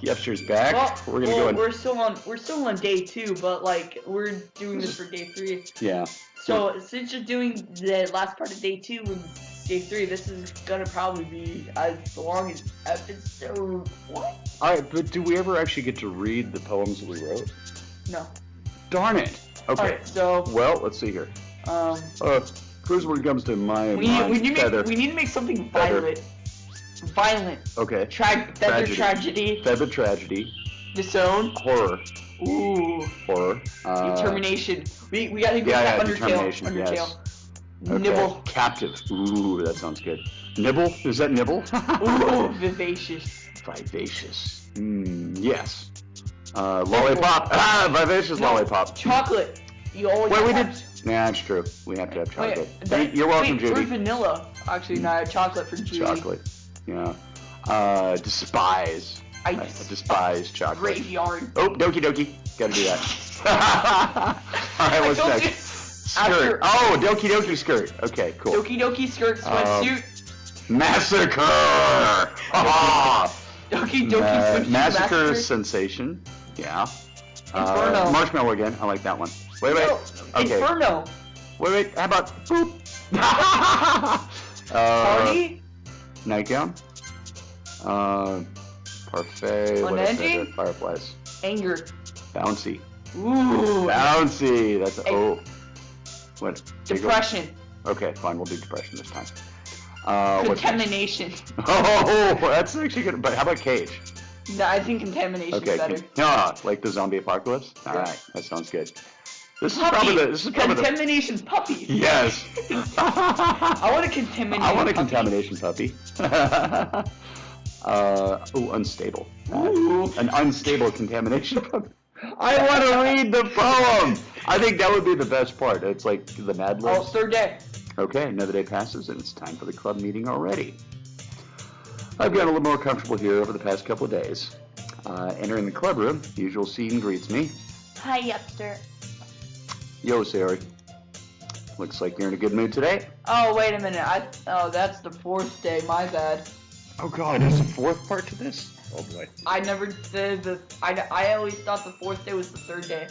Yuppster's back. Well, We're gonna go in. We're still on day 2, but like we're doing this for day 3. Yeah. So since you're doing the last part of day 2 and day 3, this is gonna probably be as long as episode 1. Alright, but do we ever actually get to read the poems that we wrote? No. Darn it. Okay. Alright, so well, let's see here. Here's where it comes to my we need to make something violent. Violent. Okay. Feather tragedy. Feather tragedy. Disown. Horror. Ooh. Horror. Determination. We gotta go that Undertale. Yes. Okay. Nibble. Captive. Ooh, that sounds good. Nibble? Is that nibble? Ooh, vivacious. Vivacious. Yes. Lollipop. Vivacious lollipop. Chocolate. You always Nah, that's true. We have to have chocolate. Wait, you're welcome, Judy. Or vanilla. Actually, no, chocolate for Judy. Chocolate. Yeah. Despise. I despise chocolate. Graveyard. Oh, Doki Doki. Gotta do that. Alright, what's next? Skirt. Oh, Doki Doki skirt. Okay, cool. Doki Doki skirt sweatsuit. Massacre! Doki Doki swimsuit massacre sensation. Yeah. Inferno. Marshmallow again. I like that one. Wait. No, Okay. Inferno. Wait. How about boop? Party. Nightgown. Parfait. Unending. Fireflies. Anger. Bouncy. Ooh. Bouncy. That's what? Depression. Okay, fine. We'll do depression this time. Contamination. Oh, that's actually good. But how about cage? No, I think contamination is better. No, like the zombie apocalypse. All right, that sounds good. This is probably the contamination's puppy. Yes. I want a contamination. I want a contamination puppy. Unstable. Ooh. An unstable contamination puppy. I want to read the poem. I think that would be the best part. It's like the Mad Libs. Oh, third day. Okay, another day passes and it's time for the club meeting already. I've gotten a little more comfortable here over the past couple of days. Entering the club room, the usual scene greets me. Hi, Yuppster. Yo, Sari. Looks like you're in a good mood today. Oh, wait a minute. That's the 4th day. My bad. Oh God, there's a 4th part to this? Oh boy. I never did I always thought the 4th day was the 3rd day.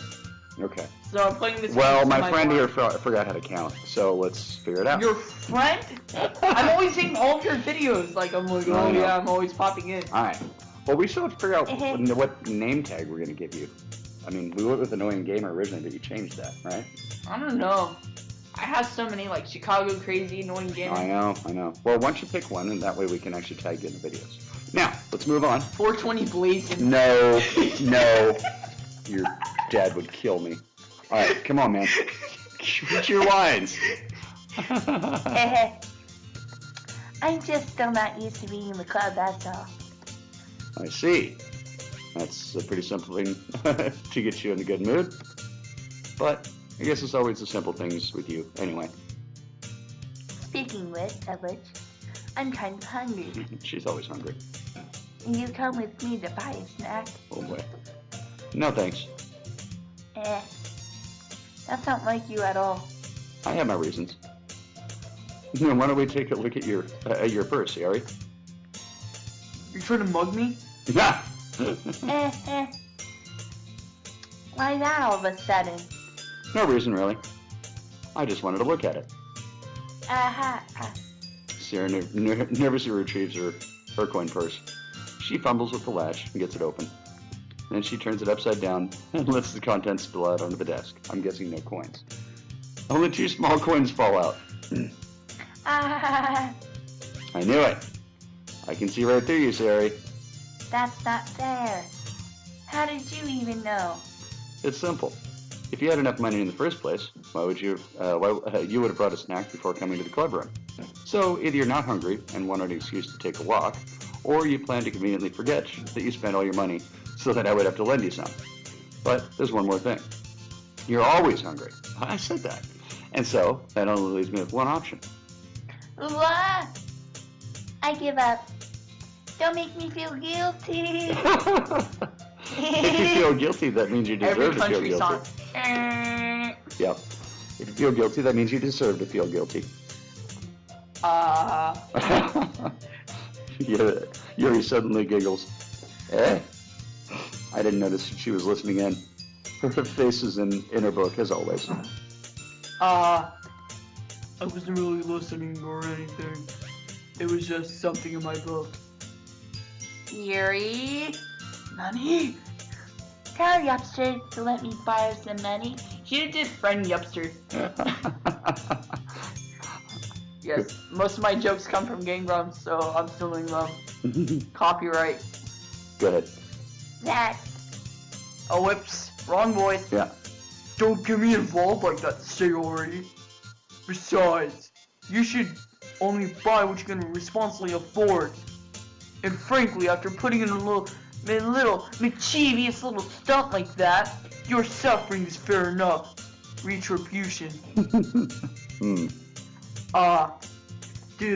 Okay. So I'm playing this. Well, my friend here forgot how to count, so let's figure it out. Your friend? I'm always seeing all of your videos. Like I'm like, oh yeah, I'm always popping in. All right. Well, we still have to figure out what name tag we're gonna give you. I mean, we went with Annoying Gamer originally, but you changed that, right? I don't know. I have so many, like Chicago Crazy, Annoying Gamer. I know. Well, why don't you pick one, and that way we can actually tag you in the videos. Now, let's move on. 420 Blazing. No. Your dad would kill me. All right, come on, man. What's your lines? I'm just still not used to being in the club, that's all. I see. That's a pretty simple thing to get you in a good mood. But I guess it's always the simple things with you anyway. Speaking of which, I'm kind of hungry. She's always hungry. You come with me to buy a snack? Oh boy. No thanks. That's not like you at all. I have my reasons. Why don't we take a look at your purse, Yari? You're trying to mug me? Yeah. Why that all of a sudden? No reason, really. I just wanted to look at it. Sarah nervously retrieves her coin purse. She fumbles with the latch and gets it open. Then she turns it upside down and lets the contents spill out onto the desk. I'm guessing no coins. Only 2 small coins fall out. I knew it. I can see right through you, Sari. That's not fair. How did you even know? It's simple. If you had enough money in the first place, why would you would have brought a snack before coming to the club room. So either you're not hungry and want an excuse to take a walk, or you plan to conveniently forget that you spent all your money so that I would have to lend you some. But there's one more thing. You're always hungry. I said that. And so that only leaves me with one option. What? I give up. Don't make me feel guilty. If you feel guilty, that means you deserve to feel guilty. Song. Yep. If you feel guilty, that means you deserve to feel guilty. Yuri suddenly giggles. I didn't notice that she was listening in. Her face is in her book, as always. I wasn't really listening or anything. It was just something in my book. Yuri, Nani? tell Yuppster to let me borrow some money. She did friend Yuppster. Yes, most of my jokes come from Game Grumps, so I'm stealing them. Copyright. Go ahead. That. Oh, whoops. Wrong voice. Yeah. Don't get me involved like that, Sayori. Besides, you should only buy what you can responsibly afford. And frankly, after putting in a little mischievous little stunt like that, your suffering is fair enough. Retribution. Dude,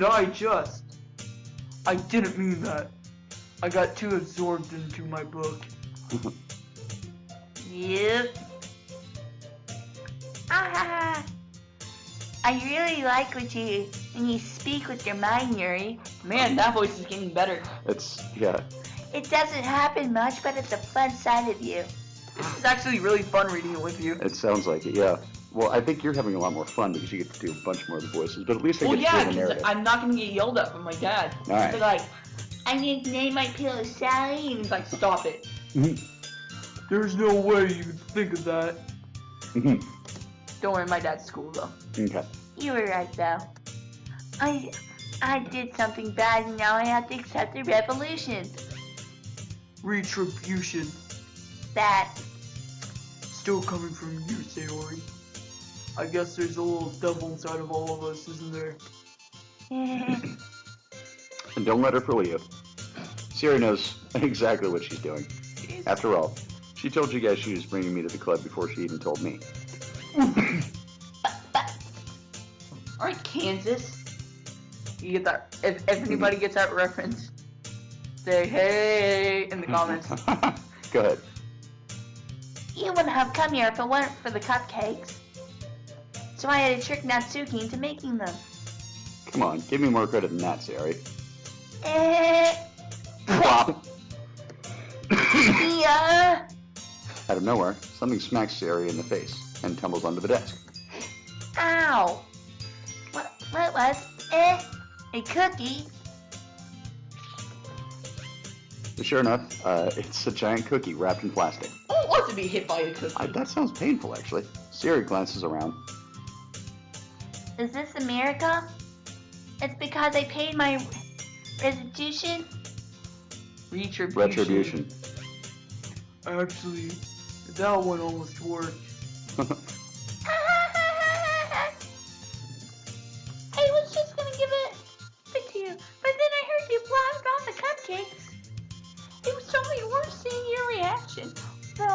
I didn't mean that. I got too absorbed into my book. Yep. Ah, I really like when you speak with your mind, Yuri. Man, that voice is getting better. Yeah. It doesn't happen much, but it's a fun side of you. This is actually really fun reading it with you. It sounds like it, yeah. Well, I think you're having a lot more fun because you get to do a bunch more of the voices, but at least I get to hear the narrative. I'm not going to get yelled at from my dad. All right. He'll be like, I need to name my pillow Sally. and he's like, stop it. There's no way you could think of that. Don't worry, my dad's cool though. Okay. You were right, though. I did something bad, and now I have to accept the revolution. Retribution. That. Still coming from you, Sayori. I guess there's a little devil inside of all of us, isn't there? And don't let her fool you. Siri knows exactly what she's doing. After all, she told you guys she was bringing me to the club before she even told me. Alright, Kansas. You get that? If anybody gets that reference, say hey in the comments. Go ahead. You wouldn't have come here if it weren't for the cupcakes. So I had to trick Natsuki into making them. Come on, give me more credit than that, Siri. Plop. Yeah. Out of nowhere, something smacks Siri in the face and tumbles onto the desk. Ow. What was? A cookie. Sure enough, it's a giant cookie wrapped in plastic. Who wants to be hit by a cookie? That sounds painful, actually. Siri glances around. Is this America? It's because I paid my restitution? Retribution. Actually, that one almost worked. I was just gonna give it to you, but then I heard you blab about the cupcakes. It was totally worth seeing your reaction. So,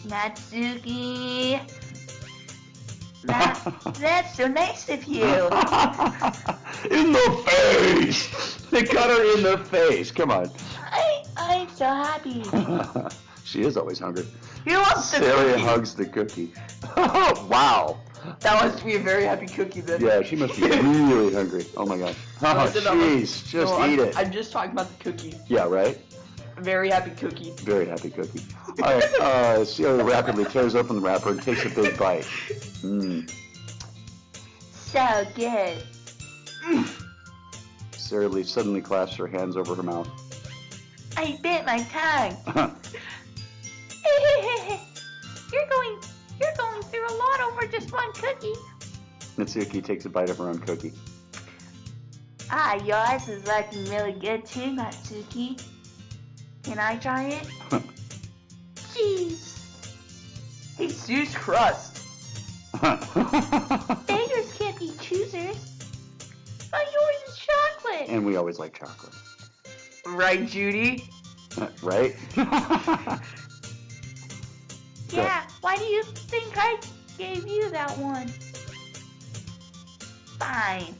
Natsuki. That's so nice of you. In the face! They cut her in the face. Come on. I'm so happy. She is always hungry. He wants the Siri cookie. hugs the cookie. Wow. That must be a very happy cookie then. Yeah, she must be really hungry. Oh my gosh. Oh, jeez. Just eat it. I'm just talking about the cookie. Yeah, right? Very happy cookie. Very happy cookie. All right, Siri rapidly tears open the wrapper and takes a big bite. So good. Siri suddenly clasps her hands over her mouth. I bit my tongue. You're going through a lot over just one cookie. Natsuki takes a bite of her own cookie. Yours is looking really good too, Natsuki. Can I try it? Jeez. Jesus Christ. Beggars can't be choosers. But yours is chocolate. And we always like chocolate. Right, Judy? Right? Yeah, why do you think I gave you that one? Fine.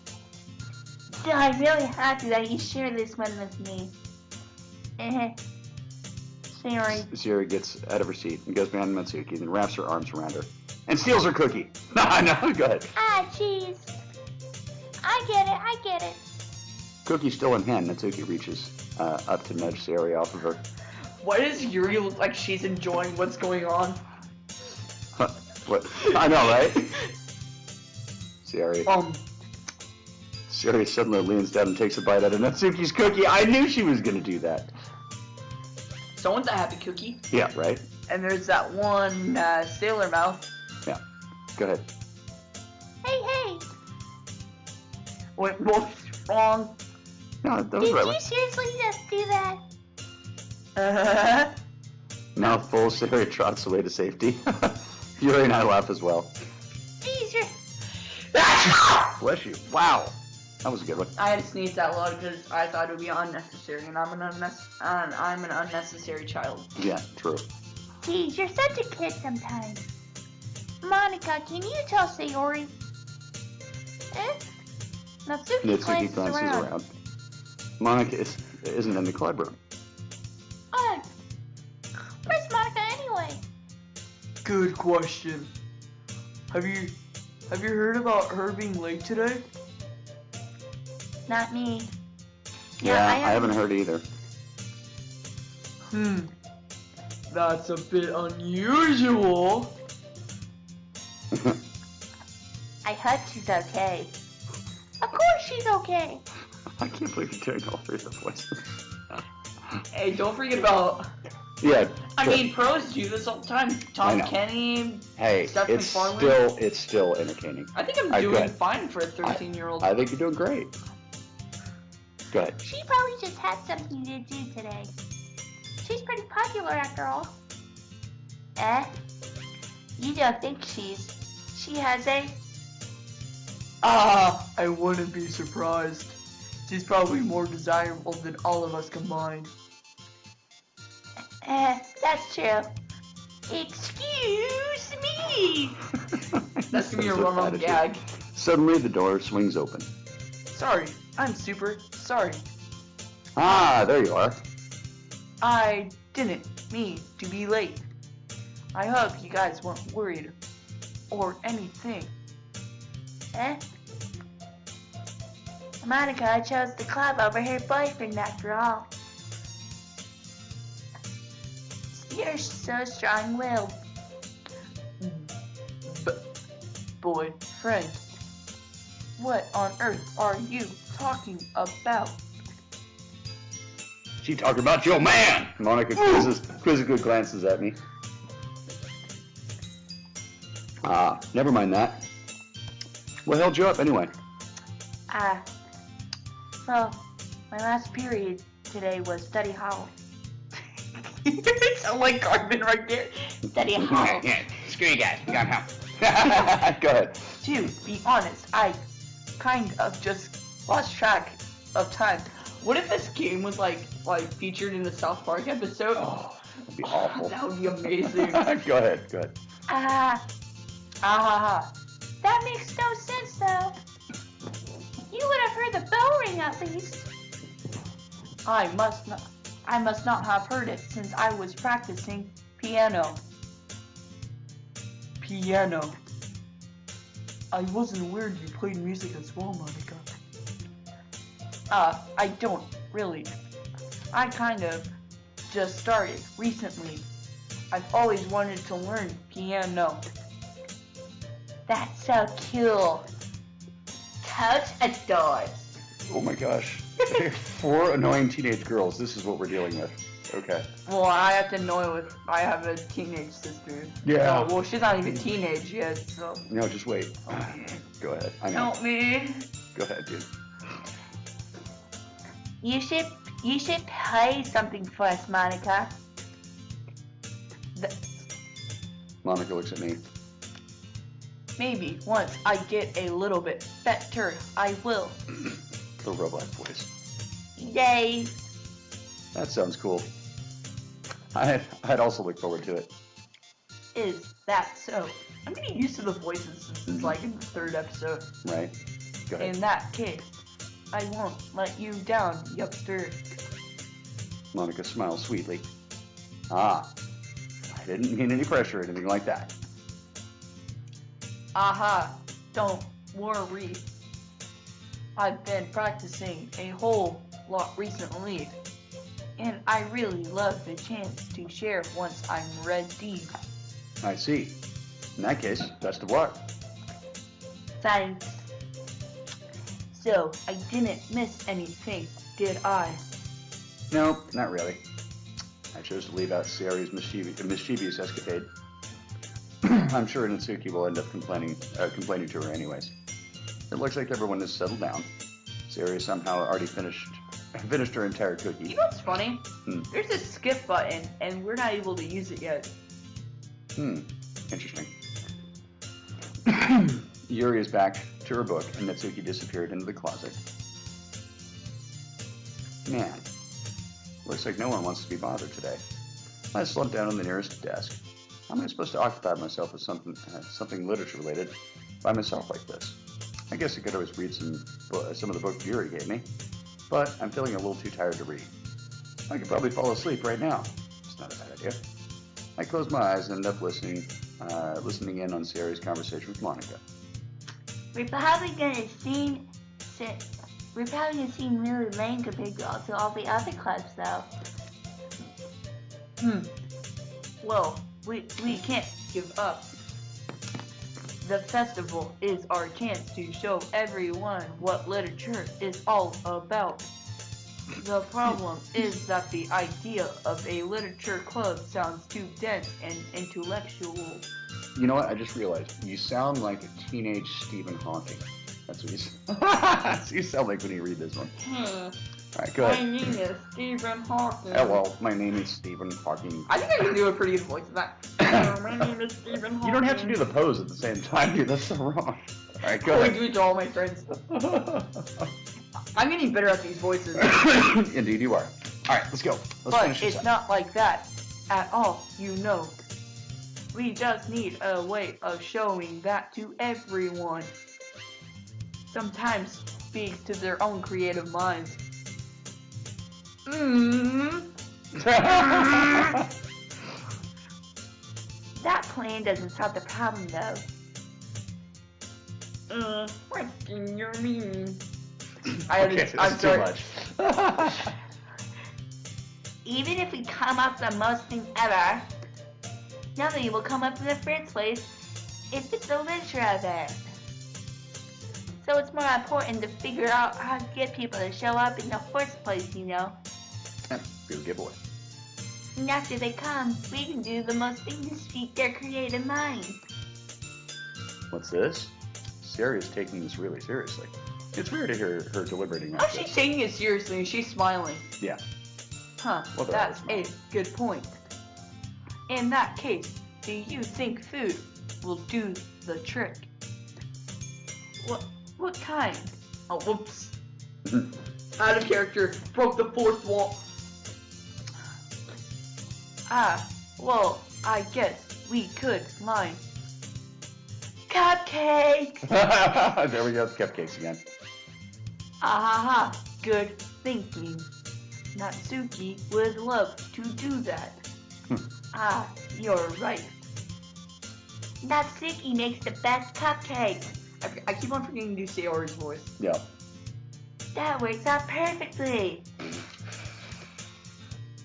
I'm really happy that you share this one with me. Sorry. Siri gets out of her seat and goes behind Natsuki, then wraps her arms around her and steals her cookie. No, go ahead. Jeez. I get it. Cookie still in hand, Natsuki reaches up to nudge Siri off of her. Why does Yuri look like she's enjoying what's going on? What? I know, right? Siri. Siri suddenly leans down and takes a bite out of Natsuki's cookie. I knew she was gonna do that. Someone's a happy cookie. Yeah, right? And there's that one sailor mouth. Yeah. Go ahead. Hey. Wait, what's wrong? No, that was Did right. you seriously just do that? Mouthful, Siri trots away to safety. Yuri and I laugh as well. Jeez, you're... Bless you. Wow. That was a good one. I had to sneeze that loud because I thought it would be unnecessary, and I'm an unnecessary child. Yeah, true. Jeez, you're such a kid sometimes. Monica, can you tell Sayori? Natsuki glances around. Monica isn't in the club room. Where's Monica anyway? Good question. Have you heard about her being late today? Not me. Yeah, I haven't heard either. That's a bit unusual. I hope she's okay. Of course she's okay. I can't believe you're doing all three of the voices. Hey, don't forget about... Yeah. I mean, pros do this all the time. Tom Kenny, Hey, Steph it's McFarlane. still entertaining. I think I'm doing fine for a 13-year-old. I think you're doing great. Go ahead. She probably just had something to do today. She's pretty popular after all. You don't think she has a... I wouldn't be surprised. She's probably more desirable than all of us combined. That's true. Excuse me! That's gonna be a run-on gag. Suddenly the door swings open. Sorry, I'm super sorry. Ah, there you are. I didn't mean to be late. I hope you guys weren't worried or anything. Monica chose the club over her boyfriend after all. You're so strong-willed. Boyfriend. What on earth are you talking about? She talking about your man! Monica quizzically glances at me. Never mind that. What held you up anyway? Well, my last period today was study hall. You sound like Cartman right there. Study hall. Yeah, screw you guys. We got home. Go ahead. To be honest, I kind of just lost track of time. What if this game was like featured in the South Park episode? Oh, that'd be awful. That would be amazing. Go ahead. That makes no sense, though. You would have heard the bell ring at least. I must not have heard it since I was practicing piano. Piano. I wasn't aware you played music as well, Monica. I don't really. I kind of just started recently. I've always wanted to learn piano. That's so cool. Coach adores. Oh my gosh. 4 annoying teenage girls. This is what we're dealing with. Okay. Well, I have to know if I have a teenage sister. Yeah. No, well, she's not even teenage yet, so. No, just wait. Okay. Go ahead. I know. Help me. Go ahead, dude. You should play something for us, Monica. Monica looks at me. Maybe once I get a little bit better, I will. The robot voice. Yay. That sounds cool. I'd also look forward to it. Is that so? I'm getting used to the voices since it's like in the 3rd episode. Right. Go ahead. In that case, I won't let you down, Yuppster. Monica smiles sweetly. I didn't mean any pressure or anything like that. Don't worry. I've been practicing a whole lot recently. and I really love the chance to share once I'm ready. I see. In that case, best of luck. Thanks. So, I didn't miss anything, did I? No, not really. I chose to leave out Sayori's mischievous escapade. I'm sure Natsuki will end up complaining to her anyways. It looks like everyone has settled down. Sayori somehow already finished her entire cookie. You know what's funny? There's a skip button, and we're not able to use it yet. Interesting. Yuri is back to her book, and Natsuki disappeared into the closet. Man, looks like no one wants to be bothered today. I slumped down on the nearest desk. How am I supposed to occupy myself with something literature related by myself like this? I guess I could always read some of the book Yuri gave me, but I'm feeling a little too tired to read. I could probably fall asleep right now. It's not a bad idea. I closed my eyes and ended up listening in on Sayori's conversation with Monica. We're probably gonna seem really lame compared to all the other clubs, though. Well, we can't give up. The festival is our chance to show everyone what literature is all about. The problem is that the idea of a literature club sounds too dense and intellectual. You know what? I just realized you sound like a teenage Stephen Hawking. That's what you sound like when you read this one. Alright, go ahead. My name is Stephen Hawking. Hello, my name is Stephen Hawking. I think I can do a pretty good voice of that. Hello, my name is Stephen Hawking. You don't have to do the pose at the same time, dude. That's so wrong. Alright, go ahead. I do it to all my friends. I'm getting better at these voices. Indeed you are. Alright, let's go. Let's finish this it's up. not like that at all, you know. We just need a way of showing that to everyone. Sometimes speaks to their own creative minds. That plan doesn't solve the problem, though. What do you mean? I'm too much. Even if we come up with the most things ever, nothing will come up in the first place if it's the literature of it. So it's more important to figure out how to get people to show up in the first place, you know. Good giveaway. And after they come, we can do the most thing to speak their creative mind. What's this? Sayori is taking this really seriously. It's weird to hear her deliberating like Oh, she's this. taking it seriously and she's smiling. Yeah. Huh, Well, that's that a good point. In that case, do you think food will do the trick? What kind? Oh, whoops. Out of character, broke the fourth wall. Well, I guess we could line. Cupcakes! There we go, cupcakes again. Good thinking. Natsuki would love to do that. You're right. Natsuki makes the best cupcakes. I keep on forgetting to say Sayori's voice. Yeah. That works out perfectly.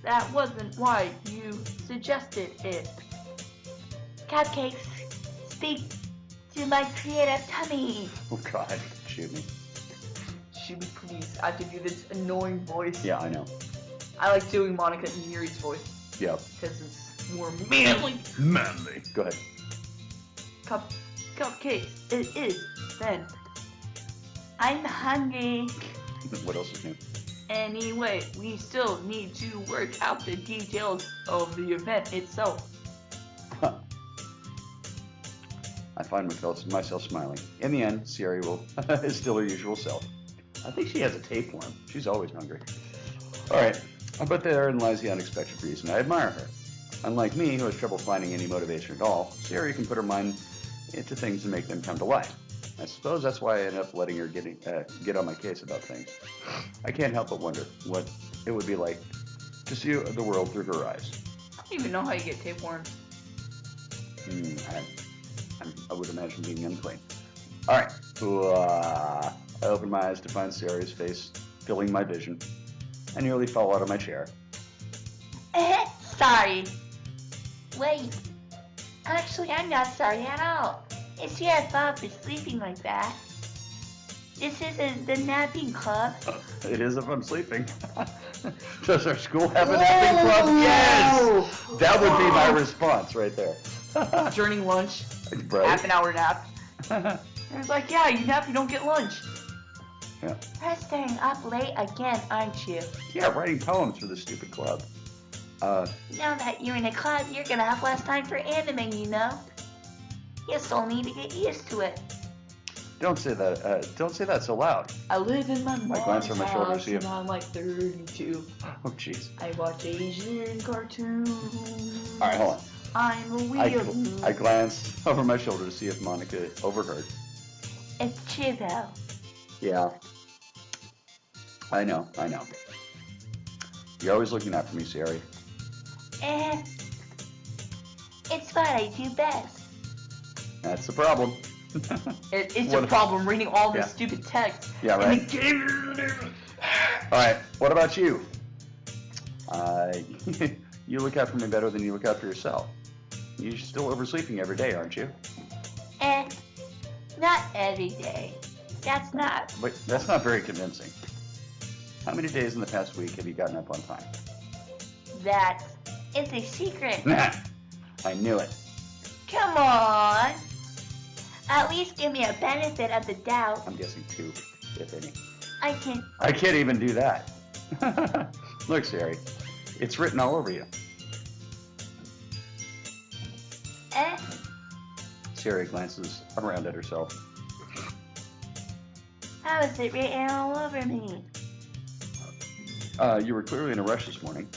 That wasn't why you suggested it. Cupcakes speak to my creative tummy. Oh God, shoot me. Should be pleased. I have to do this annoying voice. Yeah, I know. I like doing Monica and Yuri's voice Yep. because it's more manly. Manly. Go ahead. Cupcakes. It is then. I'm hungry. What else is new? Anyway, we still need to work out the details of the event itself. I find myself smiling. In the end, Sayori is still her usual self. I think she has a tapeworm. She's always hungry. Alright, but therein lies the unexpected reason I admire her. Unlike me, who has trouble finding any motivation at all, Sayori can put her mind into things and make them come to life. I suppose that's why I ended up letting her get on my case about things. I can't help but wonder what it would be like to see the world through her eyes. I don't even know how you get tapeworms. I would imagine being unclean. Alright, I opened my eyes to find Sayori's face filling my vision. I nearly fell out of my chair. Sorry. Wait. Actually, I'm not sorry at all. It's your fault for sleeping like that. This isn't the napping club. It is if I'm sleeping. Does our school have a napping club? Yes! That would be my response right there. During lunch, Right. half an hour nap. And it's like, yeah, you nap, you don't get lunch. Yeah. You're staying up late again, aren't you? Yeah, writing poems for the stupid club. Now that you're in a club, you're gonna have less time for anime, you know? You still need to get used to it. Don't say that. Don't say that so loud. I live in my I glance mom's over my shoulder to house see and him. I'm like 32. Oh, jeez. I watch Asian cartoons. All right, hold on. I'm a weirdo. I glance over my shoulder to see if Monica overheard. It's Chibo. Yeah. I know. You're always looking out for me, Sari. It's what I do best. That's the problem. It's What- a problem reading all this Yeah. stupid text. Yeah, And right. the game. All right, what about you? You look out for me better than you look out for yourself. You're still oversleeping every day, aren't you? Not every day. That's not. But that's not very convincing. How many days in the past week have you gotten up on time? It's a secret. Nah, I knew it. Come on. At least give me a benefit of the doubt. I'm guessing 2, if any. I I can't even do that. Look, Sari, it's written all over you. Sari glances around at herself. How is it written all over me? You were clearly in a rush this morning.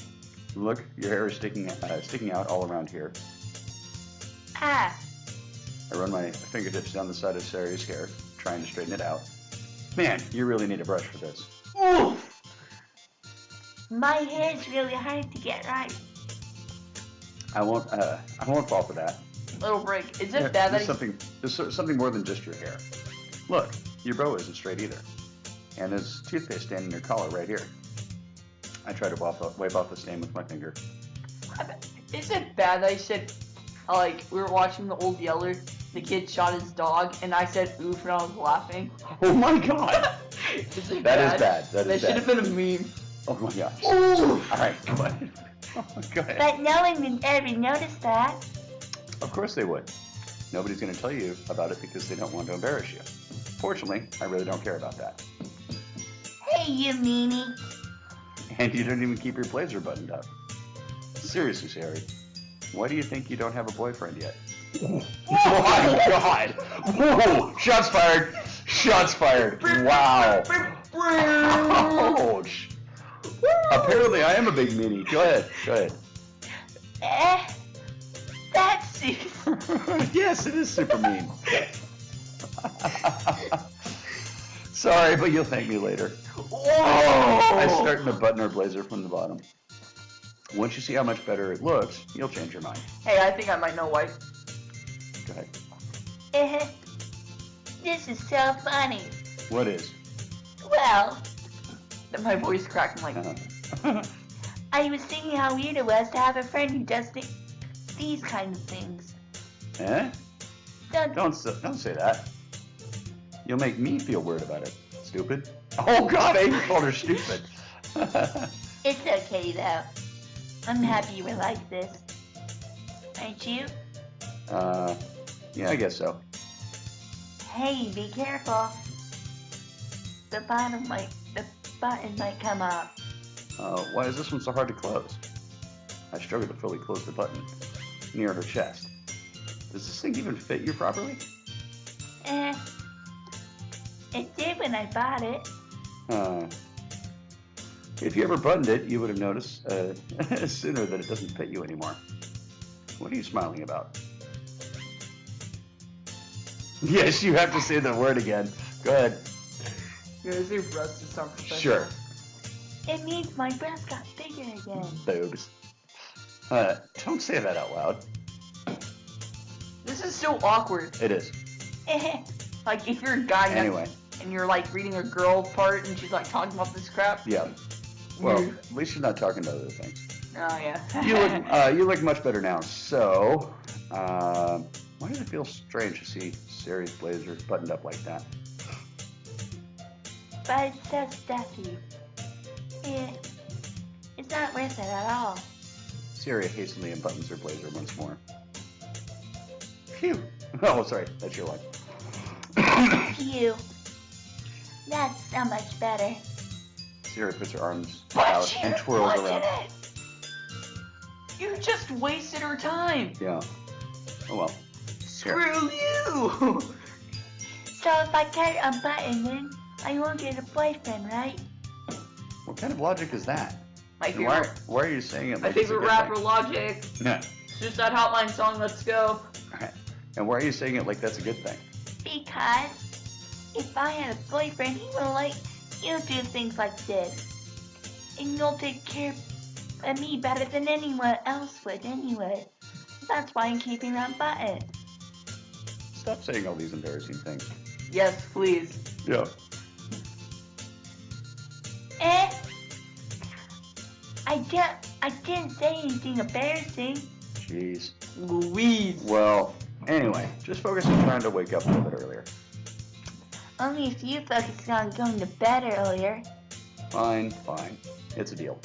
Look, your hair is sticking out all around here. Ah, I run my fingertips down the side of Sari's hair, trying to straighten it out. Man, you really need a brush for this. Oof. my hair's really hard to get right. I won't fall for that. Little break. Is Yeah, it bad that there's something more than just your hair. Look, your bow isn't straight either. And there's toothpaste stain in your collar right here. I try to wipe off the stain with my finger. Is it bad that I said, like, we were watching The Old Yeller, the kid shot his dog, and I said oof and I was laughing? Oh my god! Is it That is bad? bad. That is should bad. have been a meme. Oh my gosh. Oof. Alright, go ahead. Go ahead. But no one would ever notice that. Of course they would. Nobody's going to tell you about it because they don't want to embarrass you. Fortunately, I really don't care about that. Hey, you meanie. And you don't even keep your blazer buttoned up. Seriously, Sari, why do you think you don't have a boyfriend yet? Oh my god! Whoa! Shots fired! Shots fired! Wow! Ouch! Apparently I am a big meanie. Go ahead. That's Yes, it is super mean. Sorry, but you'll thank me later. I start to button her blazer from the bottom. Once you see how much better it looks, you'll change your mind. Hey, I think I might know why. Go ahead. This is so funny. What is? Well, My voice cracked. I'm like, I was thinking how weird it was to have a friend who does these kind of things. Eh? Don't Don't say that. You'll make me feel weird about it. Stupid. Oh god, I even called her stupid. It's okay though. I'm happy you were like this. Aren't you? Yeah, I guess so. Hey, be careful. The button might come off. Why is this one so hard to close? I struggle to fully close the button near her chest. Does this thing even fit you properly? It did when I bought it. If you ever buttoned it, you would have noticed sooner that it doesn't fit you anymore. What are you smiling about? Yes, you have to say the word again. Go ahead. you're gonna say breast to sound professional. Sure. It means my breast got bigger again. Boobs. Don't say that out loud. This is so awkward. It is. Like, if you're a guy Anyway. and you're like reading a girl part and she's like talking about this crap. Yeah. Well, at least you're not talking to other things. Oh yeah. You look much better now. So, why does it feel strange to see Siri's blazer buttoned up like that? But it's so stuffy. It's not worth it at all. Siri hastily unbuttons her blazer once more. Phew. Oh, sorry. That's your line. Phew. That's so much better. Siri puts her arms out and twirls around. You just wasted her time. Yeah. Oh well. Screw you. So if I can't unbutton, then I won't get a boyfriend, right? What kind of logic is that? My And favorite. why are you saying it My like it's a favorite good rapper, thing? Logic. Yeah. It's just that Hotline song. Let's go. And why are you saying it like that's a good thing? Because if I had a boyfriend, he will let you do things like this. And you'll take care of me better than anyone else would anyway. That's why I'm keeping that button. Stop saying all these embarrassing things. Yes, please. Yeah. I didn't say anything embarrassing. Jeez. Louise. Well, anyway, just focus on trying to wake up a little bit earlier. Only if you focused on going to bed earlier. Fine. It's a deal.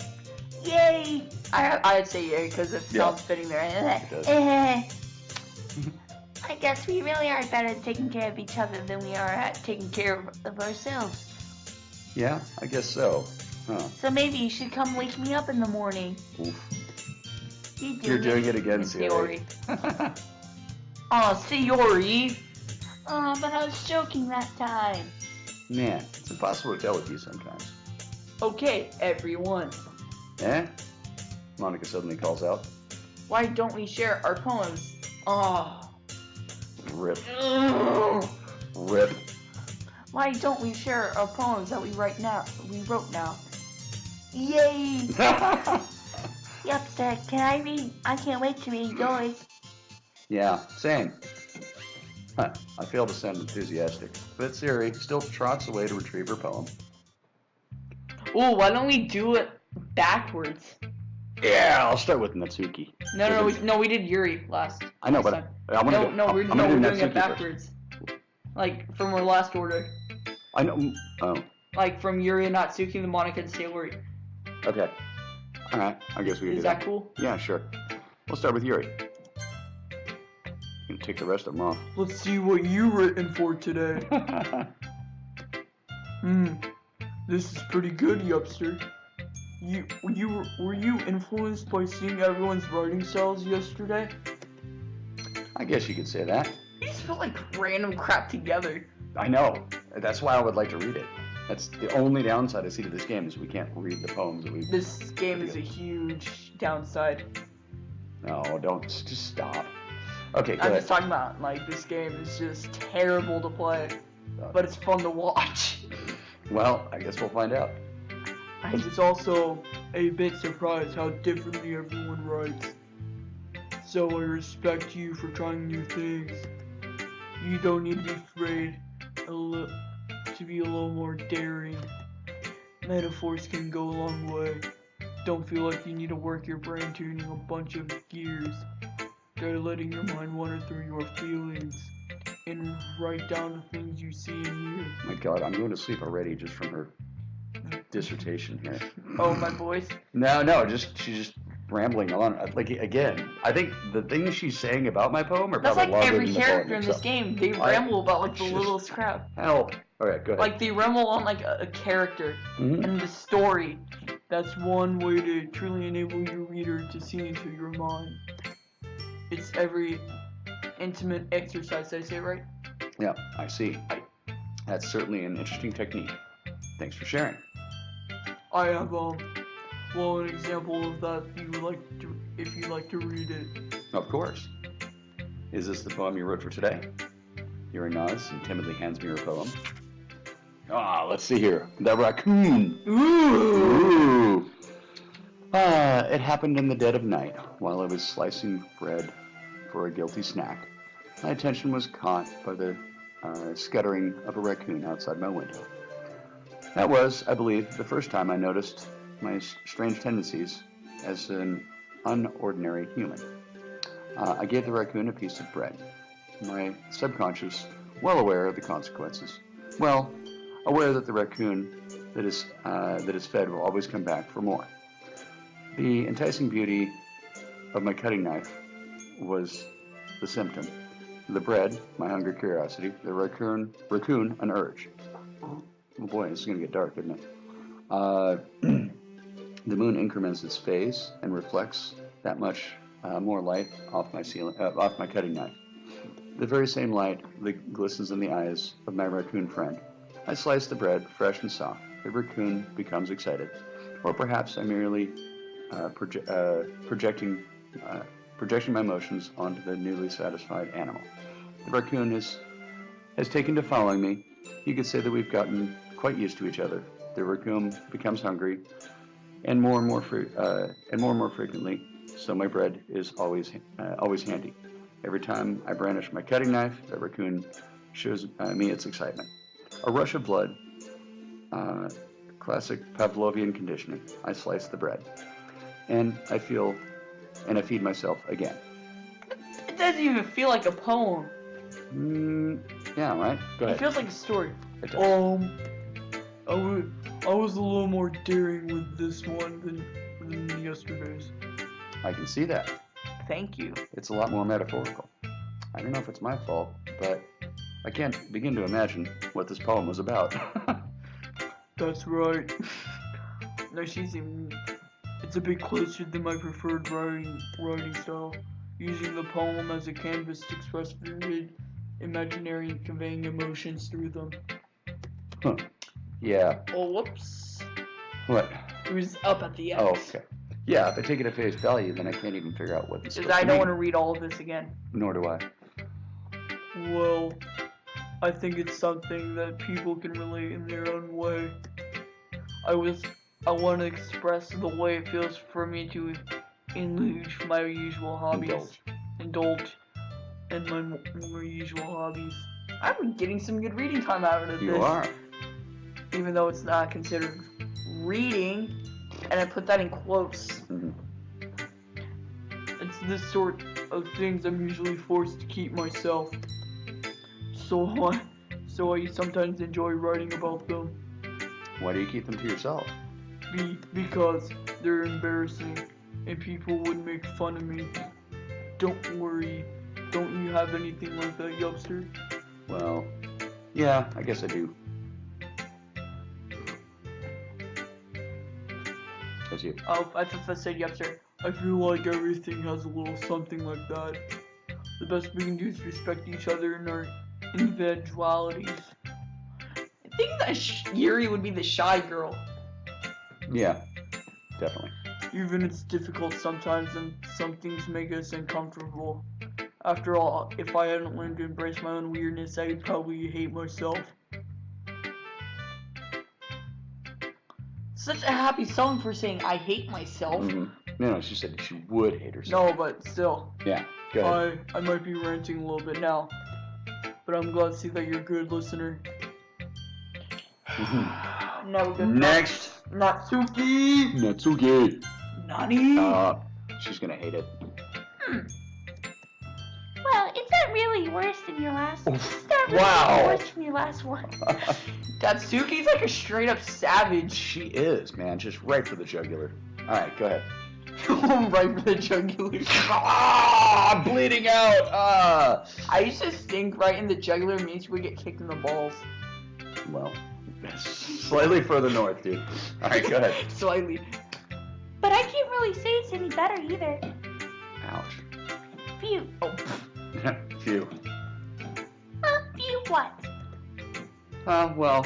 Yay! I'd say yeah, because it Yeah. sounds fitting there. does. I guess we really are better at taking care of each other than we are at taking care of ourselves. Yeah, I guess so. Huh. So maybe you should come wake me up in the morning. Oof. You're doing it again, Sayori. Siri. Oh, Sayori. Oh, but I was joking that time. Man, it's impossible to tell with you sometimes. Okay, everyone. Eh? Monica suddenly calls out. Why don't we share our poems? Oh. Rip. Ugh. Rip. Why don't we share our poems that we wrote now? Yay! Yuppster, can I read? I can't wait to read yours. Yeah, same. Huh, I fail to sound enthusiastic, but Siri still trots away to retrieve her poem. Ooh, why don't we do it backwards? Yeah, I'll start with Natsuki. No, we did Yuri last. I know, but time. I'm gonna we're do doing Natsuki it backwards. Like from our last order. First. I know. Oh, Like from Yuri and Natsuki to Monica and Sayori. okay. All right. I guess we can do Is that cool? Yeah, sure. We'll start with Yuri. You can take the rest of them off. Let's see what you written for today. This is pretty good, Yuppster. Were you influenced by seeing everyone's writing styles yesterday? I guess you could say that. You just put like random crap together. I know. That's why I would like to read it. That's the only downside I see to this game is we can't read the poems that we. This game is a huge downside. No, don't. Just stop. Okay, go I'm ahead. just talking about like this game is just terrible to play, but it's fun to watch. Well, I guess we'll find out. And it's also a bit surprised how differently everyone writes. So I respect you for trying new things. You don't need to be afraid to be a little more daring. Metaphors can go a long way. Don't feel like you need to work your brain tuning a bunch of gears. Try letting your mind wander through your feelings and write down the things you see and hear. My God, I'm going to sleep already just from her dissertation here. Oh, my voice? No, she's just rambling on. Like again, I think the things she's saying about my poem are That's probably like longer every than the character poem in this itself. game. They ramble about like the littlest crap. Help! All right, go ahead. Like they ramble on like a character and the story. That's one way to truly enable your reader to see into your mind. It's every intimate exercise. Did I say it right? Yeah, I see. That's certainly an interesting technique. Thanks for sharing. I have an example of that if you'd like to read it. Of course. Is this the poem you wrote for today? Yuri nods and timidly hands me her poem. Let's see here. The raccoon. Ooh. It happened in the dead of night while I was slicing bread for a guilty snack. My attention was caught by the scuttering of a raccoon outside my window. That was, I believe, the first time I noticed my strange tendencies as an unordinary human. I gave the raccoon a piece of bread. My subconscious, well aware of the consequences. Well, aware that the raccoon that is fed will always come back for more. The enticing beauty of my cutting knife was the symptom. The bread, my hungry curiosity. The raccoon, an urge. Oh boy, this is going to get dark, isn't it? The moon increments its phase and reflects that much more light off my cutting knife. The very same light that glistens in the eyes of my raccoon friend. I slice the bread, fresh and soft. The raccoon becomes excited, or perhaps I'm merely projecting my emotions onto the newly satisfied animal. The raccoon has taken to following me. You could say that we've gotten quite used to each other. The raccoon becomes hungry, and more and more frequently. So my bread is always handy. Every time I brandish my cutting knife, the raccoon shows me its excitement. A rush of blood, classic Pavlovian conditioning. I slice the bread, and I feed myself again. It doesn't even feel like a poem. Yeah, right? Go ahead. It feels like a story. It does. I was a little more daring with this one than yesterday's. I can see that. Thank you. It's a lot more metaphorical. I don't know if it's my fault, but I can't begin to imagine what this poem was about. That's right. No, it's a bit closer than my preferred writing style, using the poem as a canvas to express vivid imaginary and conveying emotions through them. Huh. Yeah. Oh, whoops. What? It was up at the end. Oh, okay. Yeah, if I take it at face value, then I can't even figure out what this is. Because I don't want to read all of this again. Nor do I. Well, I think it's something that people can relate in their own way. I want to express the way it feels for me to indulge my usual hobbies. Indulge in my more usual hobbies. I'm getting some good reading time out of this. You are. Even though it's not considered reading, and I put that in quotes. Mm-hmm. It's this sort of things I'm usually forced to keep myself. So I sometimes enjoy writing about them. Why do you keep them to yourself? Because they're embarrassing, and people would make fun of me. Don't worry. Don't you have anything like that, Yuppster? Well, yeah, I guess I do. That's you. Oh, I thought that said Yuppster. I feel like everything has a little something like that. The best we can do is respect each other in our individualities. I think that Yuri would be the shy girl. Yeah, definitely. Even it's difficult sometimes, and some things make us uncomfortable. After all, if I hadn't learned to embrace my own weirdness, I would probably hate myself. Such a happy song for saying I hate myself. Mm-hmm. No, she said she would hate herself. No, but still. Yeah, go ahead. I might be ranting a little bit now, but I'm glad to see that you're a good listener. Mm-hmm. Now we go Next. Natsuki. Natsuki. Nani? She's gonna hate it. Well, is that really worse than your last one? Is that really Wow. worse than your last one? Tatsuki's like a straight up savage. She is, man. Just right for the jugular. All right, go ahead. Right for the jugular. Ah, bleeding out. Ah. I used to think right in the jugular means we get kicked in the balls. Well, slightly further north, dude. All right, go ahead. Slightly. But I can't really say it's any better either. Ouch. Phew. Oh. Phew. Phew what? Well,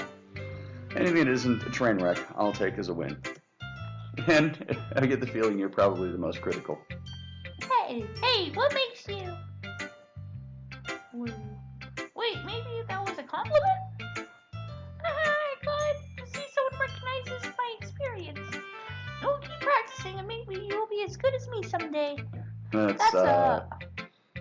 anything that isn't a train wreck, I'll take as a win. And I get the feeling you're probably the most critical. Hey, what makes you... Wait, maybe that was a compliment? I'm glad to see someone recognizes my experience. Don't keep practicing and maybe you'll be as good as me someday.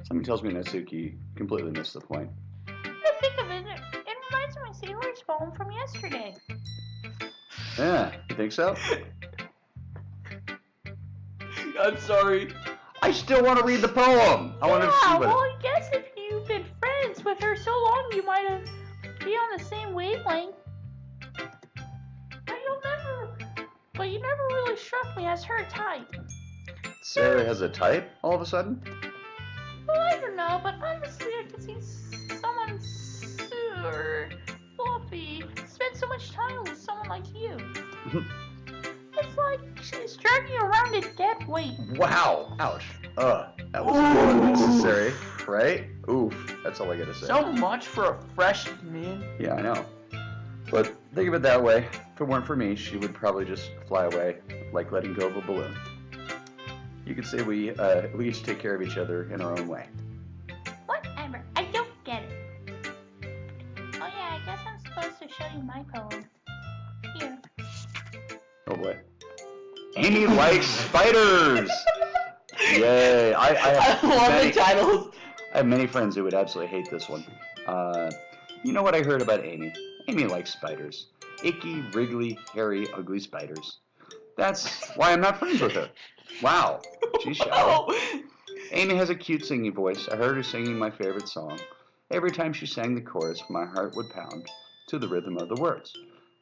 Something tells me Natsuki completely missed the point. I think of it, it reminds me of Sailor's poem from yesterday. Yeah, you think so? I'm sorry. I still want to read the poem. I want to see what. Well, I guess if you've been friends with her so long, you might have be on the same wavelength. But you never really struck me as her type. Sarah has a type all of a sudden? Well, I don't know, but honestly, I could see someone super fluffy spend so much time with someone like you. It's like she's dragging you around a dead weight. Wow. Ouch. That was unnecessary, right? Oof. That's all I gotta say. So much for a freshman. Yeah, I know. But think of it that way. If it weren't for me, she would probably just fly away, like letting go of a balloon. You could say we each take care of each other in our own way. Whatever. I don't get it. Oh yeah, I guess I'm supposed to show you my poem. Here. Oh boy. Amy likes spiders! Yay. I love many, the titles. I have many friends who would absolutely hate this one. You know what I heard about Amy? Amy likes spiders. Icky, wriggly, hairy, ugly spiders. That's why I'm not friends with her. Wow. She's shallow. Amy has a cute singing voice. I heard her singing my favorite song. Every time she sang the chorus, my heart would pound to the rhythm of the words.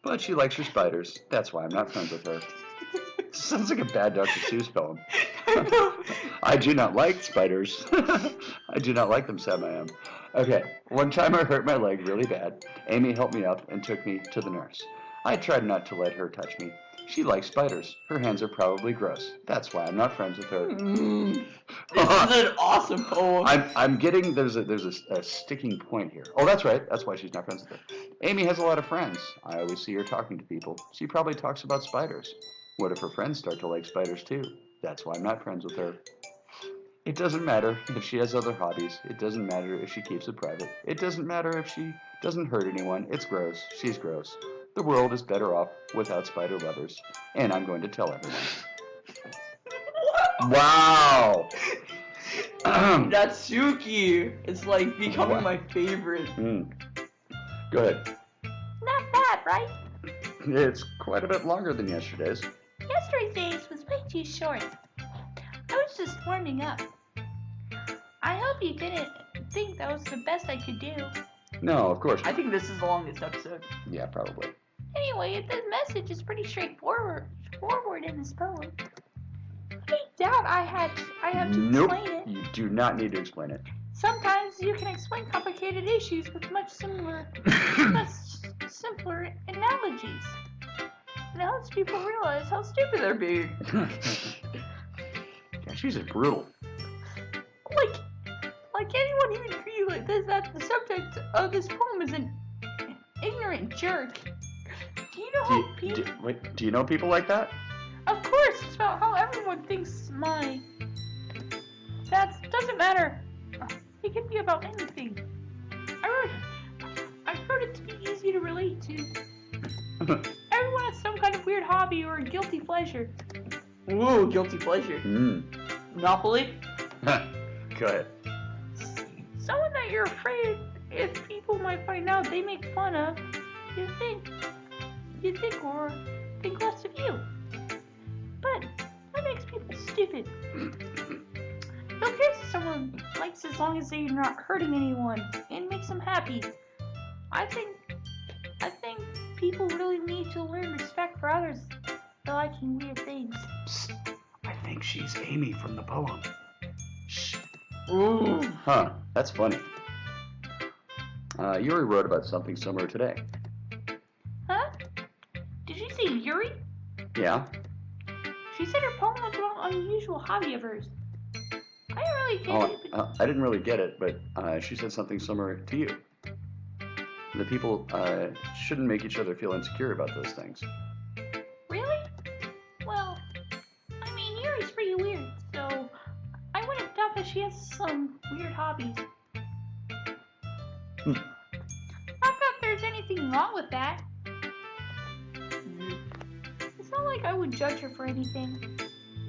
But she likes her spiders. That's why I'm not friends with her. Sounds like a bad Dr. Seuss poem. I do not like spiders. I do not like them, Sam I am. Okay, one time I hurt my leg really bad. Amy helped me up and took me to the nurse. I tried not to let her touch me. She likes spiders. Her hands are probably gross. That's why I'm not friends with her. This is an awesome poem. I'm getting there's a sticking point here. Oh, that's right. That's why she's not friends with her. Amy has a lot of friends. I always see her talking to people. She probably talks about spiders. What if her friends start to like spiders too? That's why I'm not friends with her. It doesn't matter if she has other hobbies. It doesn't matter if she keeps it private. It doesn't matter if she doesn't hurt anyone. It's gross. She's gross. The world is better off without spider lovers. And I'm going to tell everyone. Wow! Natsuki is like becoming my favorite. Go ahead. Not bad, right? It's quite a bit longer than yesterday's. Yesterday's was way too short. I was just warming up. I hope you didn't think that was the best I could do. No, of course I not. think this is the longest episode. Yeah, probably. Anyway, the message is pretty straightforward in this poem. I doubt I have to Nope, explain it. you do not need to explain it. Sometimes you can explain complicated issues with much simpler analogies. It helps people realize how stupid they're being. Yeah, she's just brutal. Like anyone who would agree like this, that the subject of this poem is an ignorant jerk. Do you know how people... Do you know people like that? Of course, it's about how everyone thinks that doesn't matter. It can be about anything. I wrote it to be easy to relate to. Everyone has some kind of weird hobby or guilty pleasure. Ooh, guilty pleasure. Monopoly? Go ahead. Someone that you're afraid if people might find out they make fun of, you think less of you. But that makes people stupid. Who cares if someone likes as long as they're not hurting anyone and makes them happy? I think people really need to learn respect for others for liking weird things. Psst. I think she's Amy from the poem. Shh. Ooh. Huh, that's funny. Yuri wrote about something similar today. Huh? Did you say Yuri? Yeah. She said her poem was about an unusual hobby of hers. I didn't really get it. But... I didn't really get it, but she said something similar to you. The people shouldn't make each other feel insecure about those things. Really? Well, I mean, Yuri's pretty weird, so I wouldn't doubt that she has some weird hobbies. Not that there's anything wrong with that. It's not like I would judge her for anything.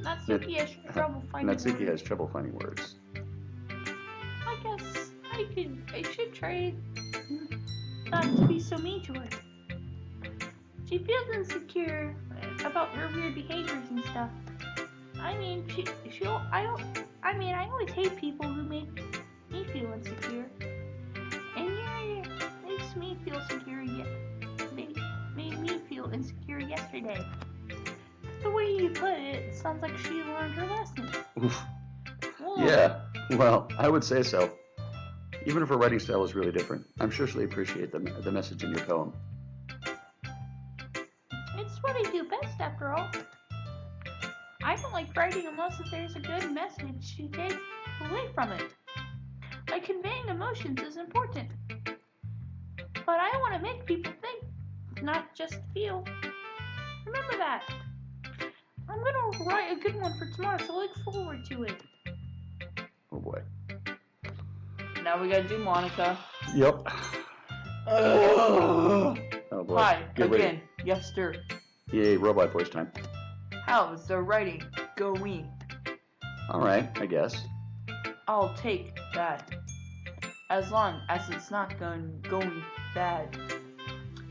Natsuki has trouble finding words. Natsuki has trouble finding words. I guess I should try not to be so mean to her. She feels insecure about her weird behaviors and stuff. I mean, I always hate people who make me feel insecure. And yeah, makes me feel secure made me feel insecure yesterday. The way you put it sounds like she learned her lesson. Oof. Whoa. Yeah, well, I would say so. Even if her writing style is really different, I'm sure she'll appreciate the message in your poem. It's what I do best, after all. I don't like writing unless there's a good message to take away from it. Like conveying emotions is important. But I want to make people think, not just feel. Remember that. I'm gonna write a good one for tomorrow, so look forward to it. Oh boy. Now we gotta do Monica. Yep. Oh boy. Hi, Get again, Yuppster. Yay, robot voice time. How's the writing going? Alright, I guess. I'll take that. As long as it's not going bad.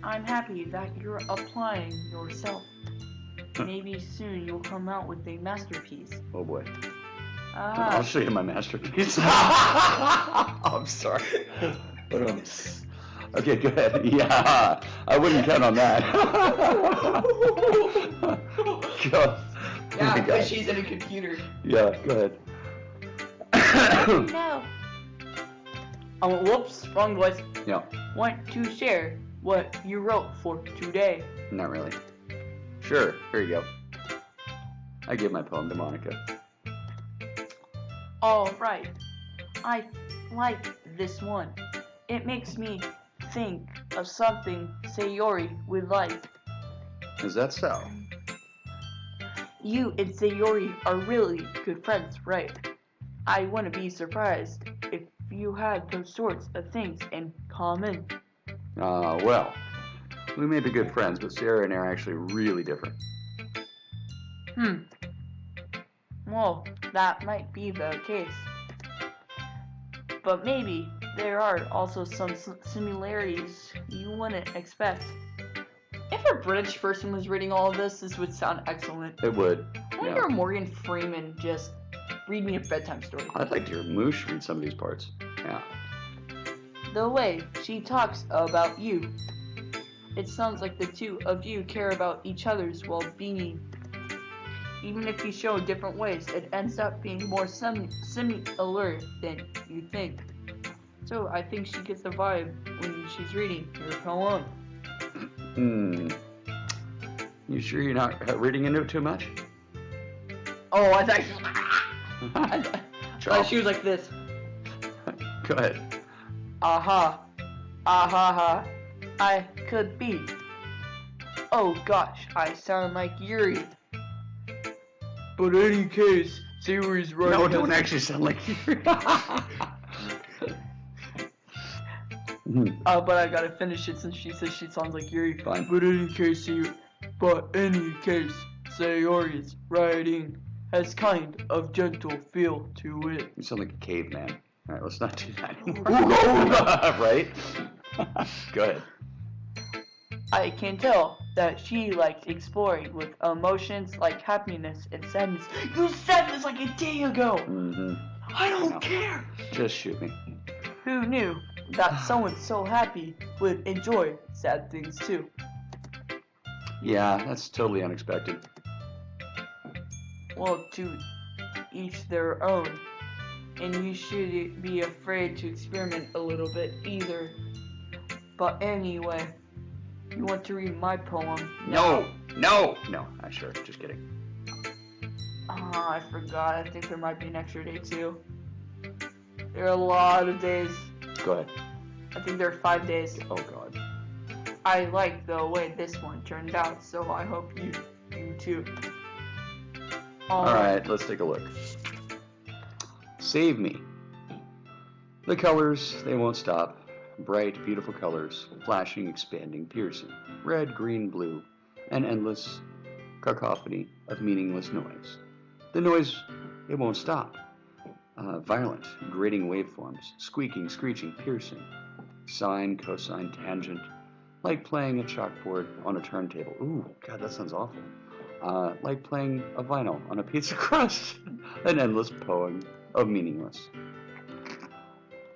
I'm happy that you're applying yourself. Maybe soon you'll come out with a masterpiece. Oh boy. Ah, I'll show you my masterpiece. I'm sorry. Okay, go ahead. Yeah, I wouldn't count on that. Go. yeah, Go. because she's in a computer. Yeah, go ahead. No. Oh, whoops, wrong voice. Yeah, Want to share what you wrote for today? not really. Sure, here you go. I give my poem to Monica. Alright, I like this one. It makes me think of something Sayori would like. Is that so? You and Sayori are really good friends, right? I wouldn't be surprised if you had those sorts of things in common. Well, we may be good friends, but Sarah and I are actually really different. Well, that might be the case. But maybe there are also some similarities you wouldn't expect. If a British person was reading all of this would sound excellent. It would. I wonder Morgan Freeman just read me a bedtime story. I'd like to hear Moosh read some of these parts. Yeah. The way she talks about you. It sounds like the two of you care about each other's well-being. Even if you show different ways, it ends up being more similar than you think. So I think she gets the vibe when she's reading your poem. You sure you're not reading into it too much? Oh, I thought she was like this. Go ahead. Aha. Aha. I could be. Oh gosh, I sound like Yuri. But in any case, Sayori's right. No, it don't actually sound like you. But I gotta finish it since she says she sounds like Yuri. Fine. But in any case, Sayori's writing has kind of gentle feel to it. You sound like a caveman. All right, let's not do that anymore. Right? Go ahead. I can tell that she likes exploring with emotions like happiness and sadness. You said this like a day ago! I don't care! Just shoot me. Who knew that someone so happy would enjoy sad things too? Yeah, that's totally unexpected. Well, to each their own. And you shouldn't be afraid to experiment a little bit either. But anyway, you want to read my poem? No, sure, just kidding. I forgot. I think there might be an extra day too. There are a lot of days. Go ahead. I think there are 5 days. Oh God. I like the way this one turned out, so I hope you do too. Alright, let's take a look. Save me. The colors, they won't stop. Bright, beautiful colors, flashing, expanding, piercing. Red, green, blue. An endless cacophony of meaningless noise. The noise, it won't stop. Violent, grating waveforms, squeaking, screeching, piercing. Sine, cosine, tangent. Like playing a chalkboard on a turntable. Ooh, God, that sounds awful. like playing a vinyl on a pizza crust, an endless poem of meaningless.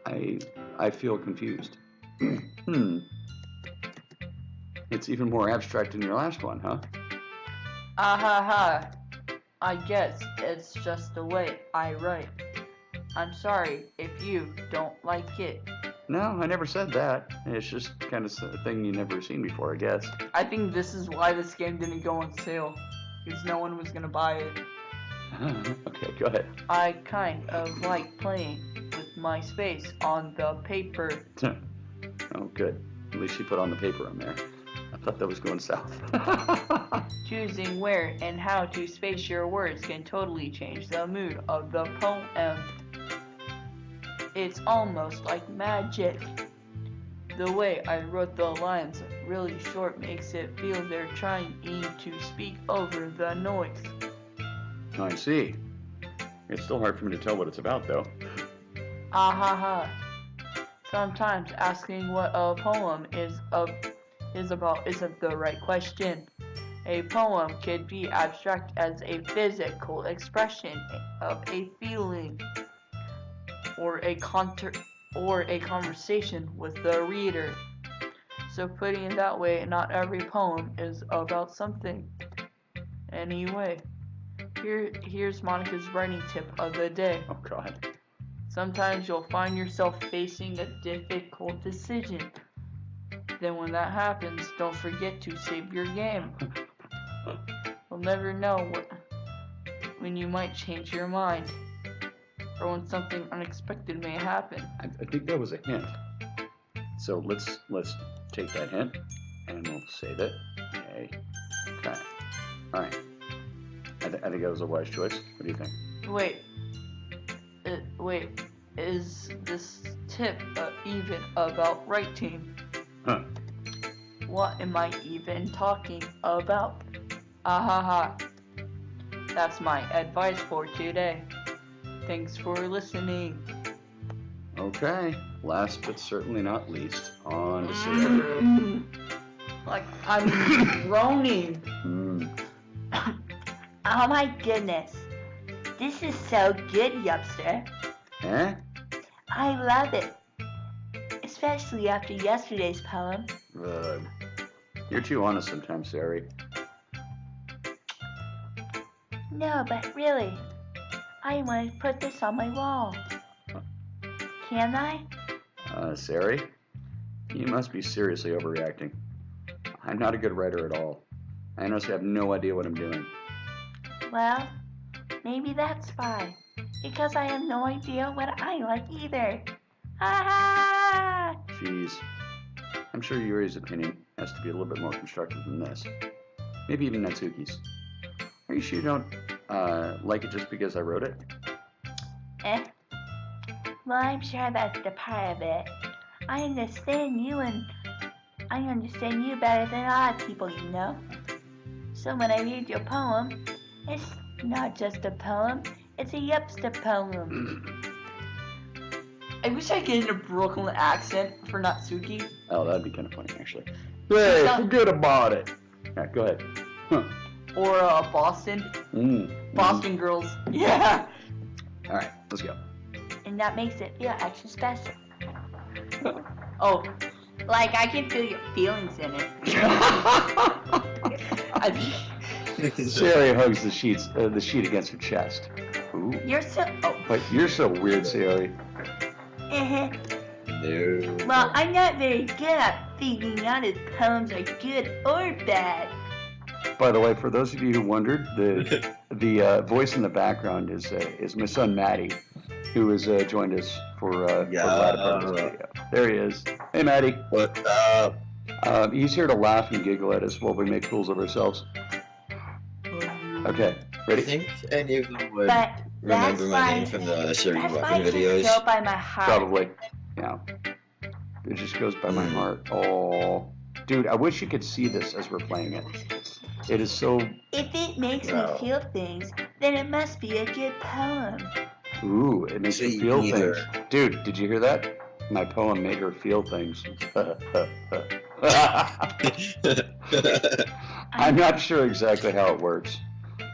I feel confused. It's even more abstract than your last one, huh? Ha. I guess it's just the way I write. I'm sorry if you don't like it. No, I never said that. It's just kind of a thing you've never seen before, I guess. I think this is why this game didn't go on sale, because no one was gonna buy it. Okay, go ahead. I kind of like playing with my space on the paper. Oh, good. At least you put on the paper on there. I thought that was going south. Choosing where and how to space your words can totally change the mood of the poem. It's almost like magic. The way I wrote the lines really short makes it feel they're trying to speak over the noise. I see. It's still hard for me to tell what it's about, though. Ha. Sometimes asking what a poem is about isn't the right question. A poem could be abstract as a physical expression of a feeling or a conversation with the reader. So putting it that way, not every poem is about something. Anyway, here's Monica's writing tip of the day. Oh, God. Sometimes you'll find yourself facing a difficult decision. Then when that happens, don't forget to save your game. You'll never know when you might change your mind, or when something unexpected may happen. I think that was a hint. So let's take that hint, and we'll save it. Okay. All right. I think that was a wise choice. What do you think? Wait, is this tip even about writing? Huh. What am I even talking about? Ha. That's my advice for today. Thanks for listening. Okay. Last but certainly not least, on to Sarah. Like I'm groaning. Oh my goodness. This is so good, Yuppster. Eh? I love it. Especially after yesterday's poem. You're too honest sometimes, Sari. No, but really, I want to put this on my wall. Can I? Sari, you must be seriously overreacting. I'm not a good writer at all. I honestly have no idea what I'm doing. Well, maybe that's fine. Because I have no idea what I like either. Ha! Jeez. I'm sure Yuri's opinion has to be a little bit more constructive than this. Maybe even Natsuki's. Are you sure you don't like it just because I wrote it? Well, I'm sure that's the part of it. I understand you better than a lot of people, you know. So when I read your poem, it's not just a poem, it's a Yuppster poem. I wish I could get a Brooklyn accent for Natsuki. Oh, that'd be kind of funny, actually. Hey, forget about it. Alright, go ahead. Huh. Or Boston. Boston girls. Yeah. Alright, let's go. And that makes it feel extra special. Oh. Like I can feel your feelings in it. Sari hugs the sheet against her chest. Ooh. You're so... Oh. But you're so weird, Sari. No. Well, I'm not very good at figuring out if poems are good or bad. By the way, for those of you who wondered, the voice in the background is my son Matty, who has joined us for the latter part of this video. There he is. Hey, Matty. What's up? He's here to laugh and giggle at us while we make fools of ourselves. Okay, I ready? think any of them would But remember that's my why, name from the certain that's why weapon I videos. just go by my heart. Probably. Yeah. It just goes by my heart. Oh, dude, I wish you could see this as we're playing it. It is so. If it makes Wow. me feel things, then it must be a good poem. Ooh, it makes you See, feel either. things. Dude, did you hear that? My poem made her feel things. I'm not sure exactly how it works.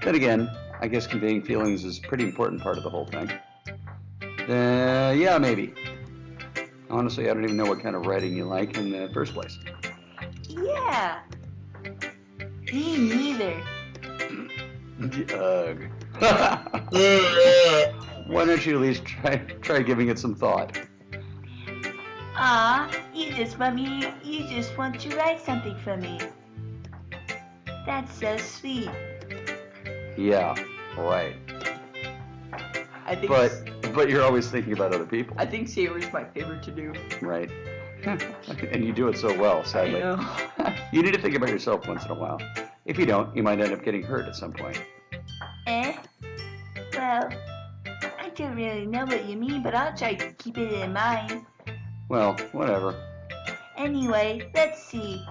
Then again, I guess conveying feelings is a pretty important part of the whole thing. Yeah, maybe. Honestly, I don't even know what kind of writing you like in the first place. Yeah. Me neither. Ugh. Why don't you at least try giving it some thought? You just want to write something for me. That's so sweet. Yeah, right. I think. But you're always thinking about other people, I think Sailor's my favorite to do. right? And you do it so well, sadly. I know. You need to think about yourself once in a while. If you don't, you might end up getting hurt at some point. Well, I don't really know what you mean, but I'll try to keep it in mind. Well, whatever. Anyway, let's see.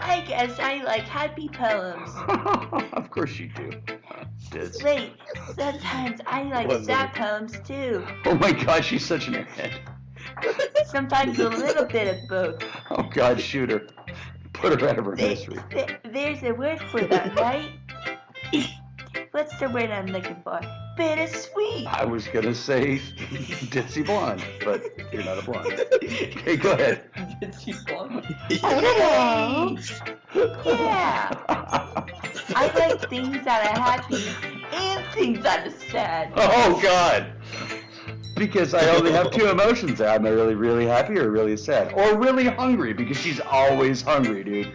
I guess I like happy poems. Of course you do. Wait, sometimes I like sad poems too. Oh my gosh, she's such an airhead. Sometimes a little bit of both. Oh God, shoot her. Put her out of her misery. There's a word for that, right? What's the word I'm looking for? Bittersweet. I was gonna say ditzy blonde, but you're not a blonde. Okay, go ahead. Ditzy blonde. Hello. Yeah. I like things that are happy and things that are sad. Oh God. Because I only have two emotions. I'm really, really happy or really sad. Or really hungry, because she's always hungry, dude.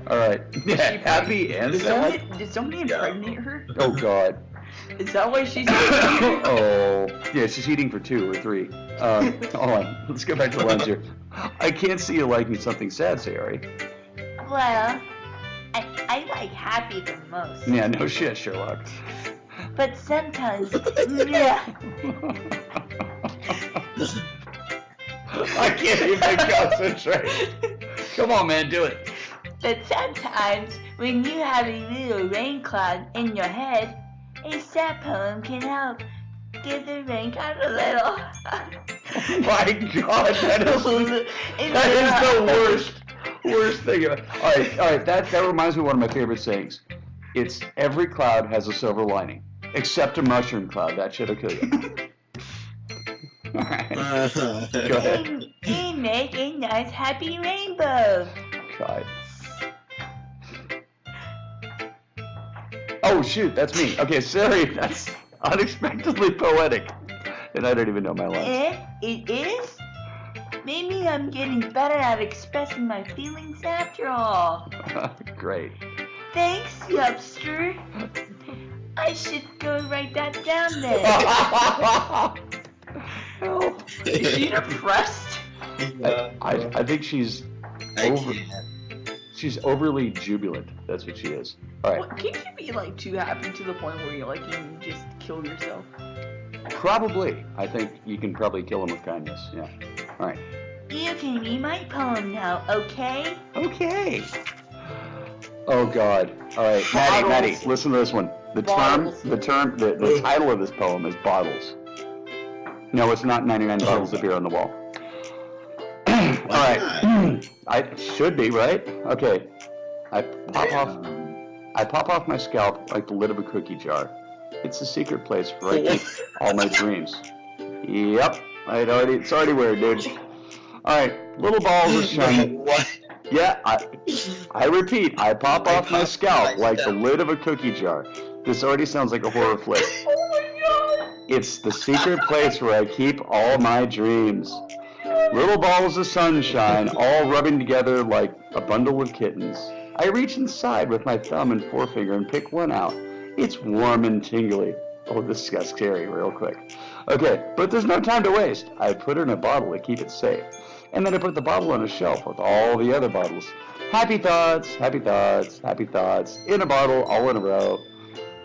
Alright. Yeah, happy and sad? Did somebody impregnate her? Oh God. Is that why she's Oh. Yeah, she's eating for 2 or 3. Hold on. Let's go back to the lines here. I can't see you liking something sad, Sayori. Well, I like happy the most. Yeah, no shit, Sherlock. But sometimes, yeah. I can't even concentrate. Come on, man, do it. But sometimes, when you have a little rain cloud in your head, a sad poem can help give the rain cloud a little. My God, that is the worst thing ever. All right, that reminds me of one of my favorite sayings. It's every cloud has a silver lining, except a mushroom cloud. That shit'll kill you. All right, go ahead. They make a nice happy rainbow. God. Oh shoot, that's me. Okay, sorry, that's unexpectedly poetic, and I don't even know my lines. It is? Maybe I'm getting better at expressing my feelings after all. Great. Thanks, Yuppster. I should go write that down then. Help. Is she depressed? I think she's she's overly jubilant. That's what she is. All right. What, can't you be like too happy to the point where you just kill yourself? Probably. I think you can probably kill him with kindness. Yeah. All right. You can read my poem now, okay? Okay. Oh God. All right, Maddie, listen to this one. The title of this poem is Bottles. No, it's not 99 bottles of beer on the wall. All right. I should be, right? Okay. I pop off my scalp like the lid of a cookie jar. It's a secret place where I keep all my dreams. Yep. It's already weird, dude. All right. Little balls of shine. What? Yeah, I repeat, I pop off my scalp like the lid of a cookie jar. This already sounds like a horror flick. Oh my God! It's the secret place where I keep all my dreams. Little balls of sunshine, all rubbing together like a bundle of kittens. I reach inside with my thumb and forefinger and pick one out. It's warm and tingly. Oh, this got scary real quick. Okay, but there's no time to waste. I put her in a bottle to keep it safe. And then I put the bottle on a shelf with all the other bottles. Happy thoughts, happy thoughts, happy thoughts, in a bottle, all in a row.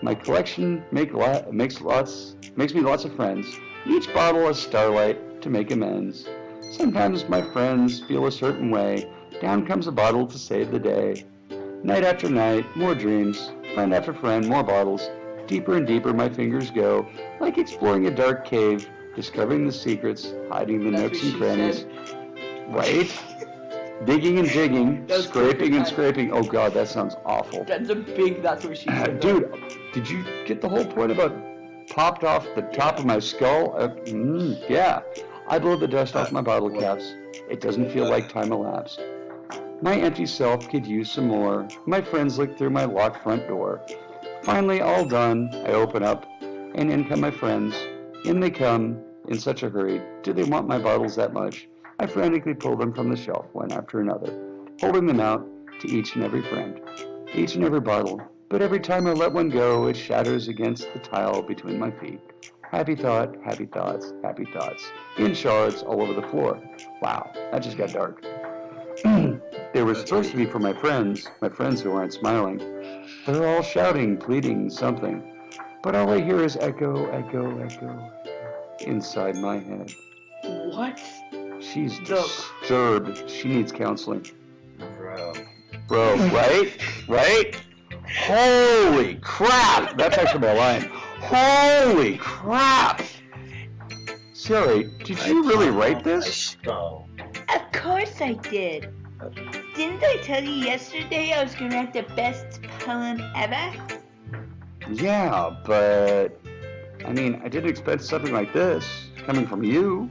My collection makes me lots of friends. Each bottle a starlight to make amends. Sometimes my friends feel a certain way. Down comes a bottle to save the day. Night after night, more dreams. Friend after friend, more bottles. Deeper and deeper my fingers go, like exploring a dark cave, discovering the secrets, hiding the nooks and crannies. Right? Digging and digging, That's scraping and perfect. scraping. Oh god, that sounds awful. That's what she said. Dude, did you get the whole point about popped off the top of my skull? Yeah. I blow the dust off my bottle caps. It doesn't feel like time elapsed. My empty self could use some more. My friends look through my locked front door. Finally, all done, I open up, and in come my friends. In they come, in such a hurry. Do they want my bottles that much? I frantically pull them from the shelf, one after another, holding them out to each and every friend, each and every bottle. But every time I let one go, it shatters against the tile between my feet. Happy thought, happy thoughts, happy thoughts. In shards all over the floor. Wow, that just got dark. They were supposed to be for my friends who aren't smiling. They're all shouting, pleading, something. But all I hear is echo, echo, echo inside my head. What? She's disturbed. She needs counseling. Bro. Right? Holy crap! That's actually my line. Holy crap! Siri, did you really write this? Of course I did. Didn't I tell you yesterday I was going to write the best poem ever? Yeah, but I mean, I didn't expect something like this coming from you.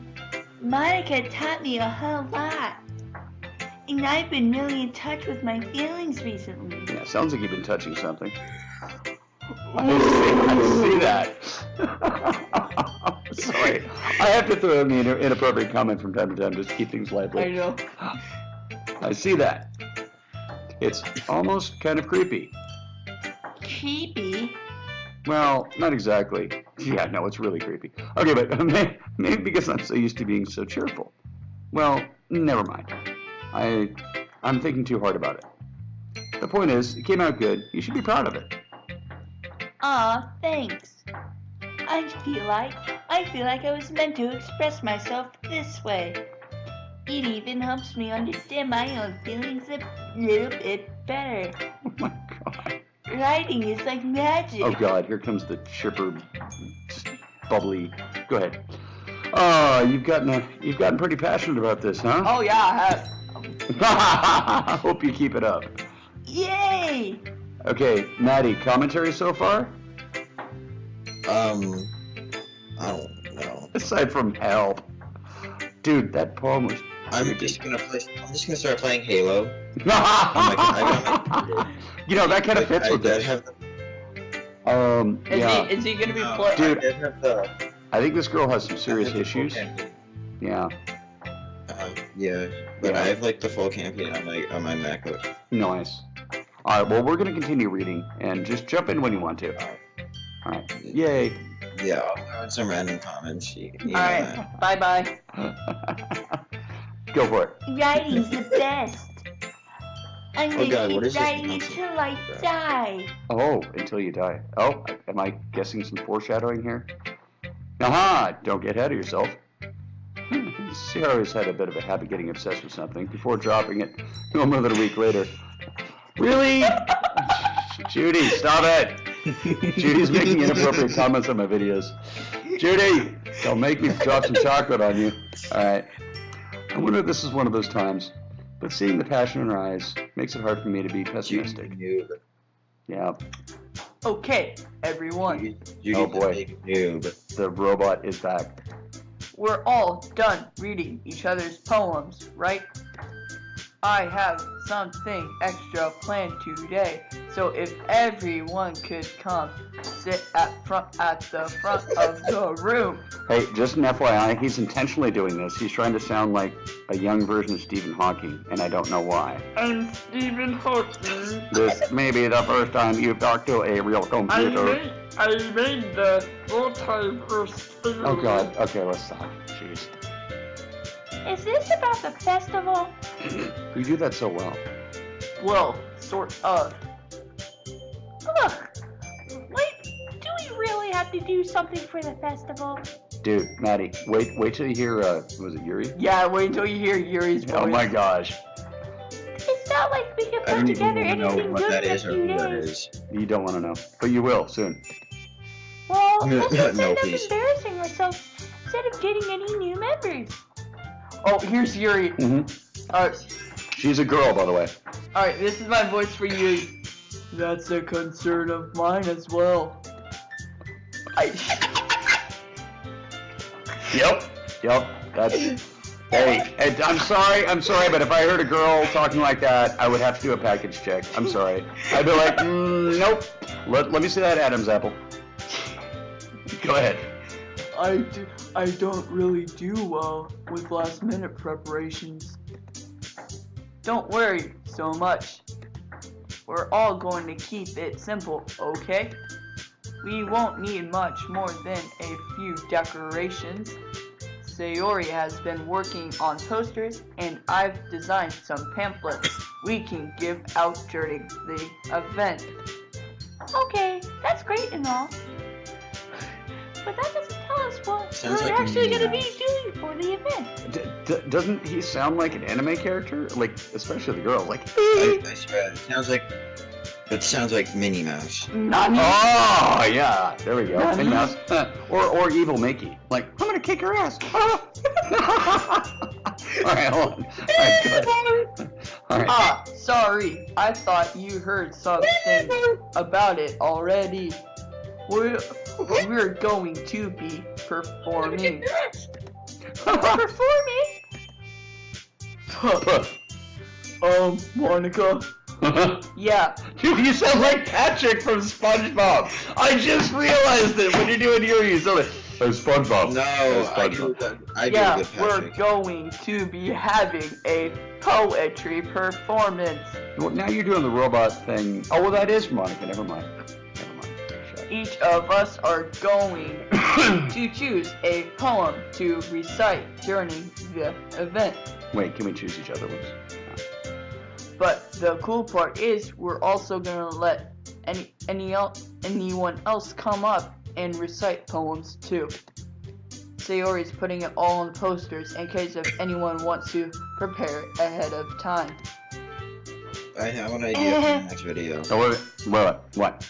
Monica taught me a whole lot. And I've been really in touch with my feelings recently. Yeah, sounds like you've been touching something. I see that. Sorry. I have to throw in the inappropriate comment from time to time just to keep things lively. I know. I see that. It's almost kind of creepy. Creepy? Well, not exactly. Yeah, no, it's really creepy. Okay, but maybe because I'm so used to being so cheerful. Well, never mind. I'm thinking too hard about it. The point is, it came out good. You should be proud of it. Aw, thanks. I feel like I was meant to express myself this way. It even helps me understand my own feelings a little bit better. Oh my god. Writing is like magic. Oh god, here comes the chipper, just bubbly. Go ahead. Oh, you've gotten pretty passionate about this, huh? Oh yeah, I have. I hope you keep it up. Yay! Okay, Matty, commentary so far? I don't know. Aside from help. Dude, that poem was... I'm just gonna start playing Halo. You know, that kind of fits with this. Yeah. Is he gonna be Dude, I did have the... I think this girl has some serious issues. Yeah. Yeah, but Yeah. I have like the full campaign on my MacBook. Nice. Alright, well, we're going to continue reading, and just jump in when you want to. Alright. Yay. Yeah, I'll throw in some random comments. You know Alright, bye-bye. Go for it. Writing's the best. I'm Oh gonna God, what keep is this writing nonsense? until I die. Oh, until you die. Oh, am I guessing some foreshadowing here? Aha! Don't get ahead of yourself. Sarah's had a bit of a habit getting obsessed with something before dropping it no more than a week later. Really? Judy, stop it! Judy's making inappropriate comments on my videos. Judy, don't make me drop some chocolate on you. Alright. I wonder if this is one of those times, but seeing the passion in her eyes makes it hard for me to be pessimistic. Yeah. Okay, everyone. Oh, boy. Noob. The robot is back. We're all done reading each other's poems, right? I have something extra planned today, so if everyone could come sit at the front of the room. Hey, just an FYI, he's intentionally doing this. He's trying to sound like a young version of Stephen Hawking, and I don't know why. I'm Stephen Hawking. This may be the first time you've talked to a real computer. I made the multiverse theory. Oh god, okay, let's stop. Jeez. Is this about the festival? You do that so well. Well, sort of. Look, wait, do we really have to do something for the festival? Dude, Maddie, wait till you hear, was it Yuri? Yeah, wait until you hear Yuri's voice. Oh my gosh. It's not like we can I don't put even together want to know anything what good that in a is or few who that days. is. You don't want to know, but you will soon. Well, let's No, end up please. embarrassing ourselves instead of getting any new members. Oh, here's Yuri. Mm-hmm. She's a girl, by the way. Alright, this is my voice for you. That's a concern of mine as well. Yep. That's. Hey, I'm sorry, but if I heard a girl talking like that, I would have to do a package check. I'm sorry. I'd be like, nope. Let me see that Adam's apple. Go ahead. I don't really do well with last minute preparations. Don't worry so much. We're all going to keep it simple, okay? We won't need much more than a few decorations. Sayori has been working on posters, and I've designed some pamphlets we can give out during the event. Okay, that's great and all. But that doesn't tell us what Sounds we're like actually Minnie going to be Mouse. doing for the event. Doesn't he sound like an anime character? Like, especially the girl. Like, I swear, it sounds like Minnie Mouse. Nani? oh yeah, there we go. Nani? Minnie Mouse. or Evil Mickey. Like, I'm gonna kick her ass. Alright, hold on. Alright, good. Alright. Sorry. I thought you heard something about it already. We're going to be performing. Monica. Yeah. Dude, you sound like Patrick from SpongeBob. I just realized it when you're doing you sound like SpongeBob. No, I do Yeah, good we're Patrick. going to be having a poetry performance. Well, now you're doing the robot thing. Oh, well, that is Monica. Never mind. Shut. Each of us are going to choose a poem to recite during the event. Wait, can we choose each other ones? But the cool part is we're also gonna let anyone else come up and recite poems too. Sayori's putting it all on posters in case if anyone wants to prepare ahead of time. I have an idea for the next video. Oh, wait. What?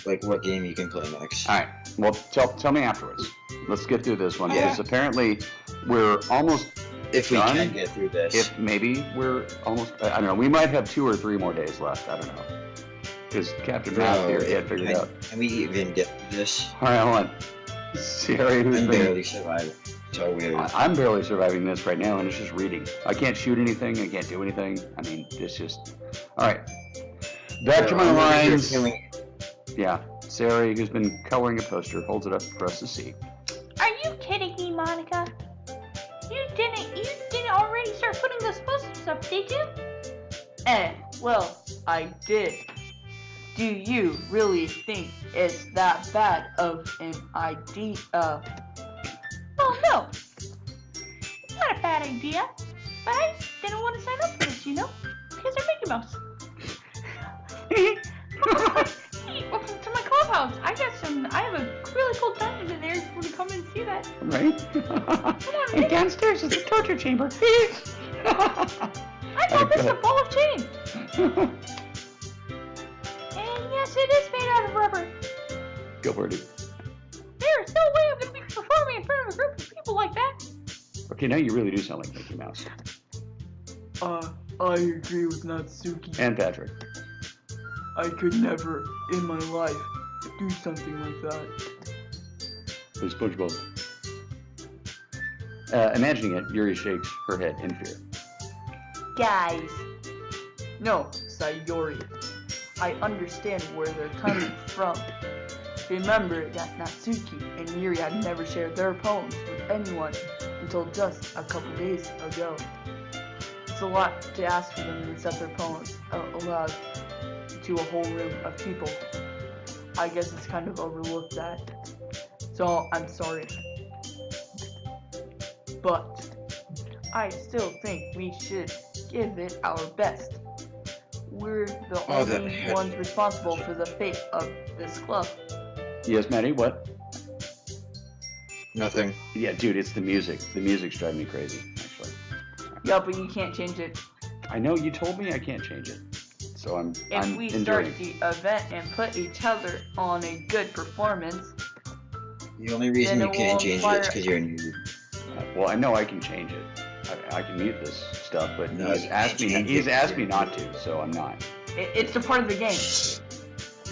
Like what game you can play next. All right. Well, tell me afterwards. Let's get through this one Yeah. because apparently we're almost If we done. can get through this. If maybe we're almost. I don't know. We might have 2 or 3 more days left. I don't know. Because Captain Math here had figured it out. Can we even get through this? All right, hold on. Siri, who's I'm been. barely surviving. So weird. I'm barely surviving this right now, and it's just reading. I can't shoot anything. I can't do anything. I mean, it's just. All right. Back to my I'm over here lines. feeling- Yeah, Sari, who's been coloring a poster, holds it up for us to see. Are you kidding me, Monica? You didn't already start putting those posters up, did you? Well, I did. Do you really think it's that bad of an idea? Oh no, it's not a bad idea. But I didn't want to sign up for this, you know? Because they're Mickey Mouse. Hey, welcome to my clubhouse. I have a really cool dungeon in there if you want to come and see that. Right? Come on, And Nick. downstairs is the torture chamber. I call this a ball of chain. And yes, it is made out of rubber. Go for it. dude. There's no way I'm going to be performing in front of a group of people like that. Okay, now you really do sound like Mickey Mouse. I agree with Natsuki. And Patrick. I could never in my life do something like that. Who's SpongeBob? Imagining it, Yuri shakes her head in fear. Guys. No, Sayori. I understand where they're coming from. Remember that Natsuki and Yuri had never shared their poems with anyone until just a couple days ago. It's a lot to ask for them to recite their poems aloud to a whole room of people. I guess it's kind of overlooked that. So I'm sorry. But I still think we should give it our best. We're the only ones responsible for the fate of this club. Yes, Maddie, what? Nothing. Yeah, dude, it's the music. The music's driving me crazy, actually. Yeah, but you can't change it. I know you told me I can't change it. So I'm If we start enduring. the event and put each other on a good performance, The only reason Then you it can't will change it is inspire- because you're a noob. Well, I know I can change it. I can mute this stuff, but No, he's you asked can't me. change He's it. asked me not to, so I'm not. It's a part of the game.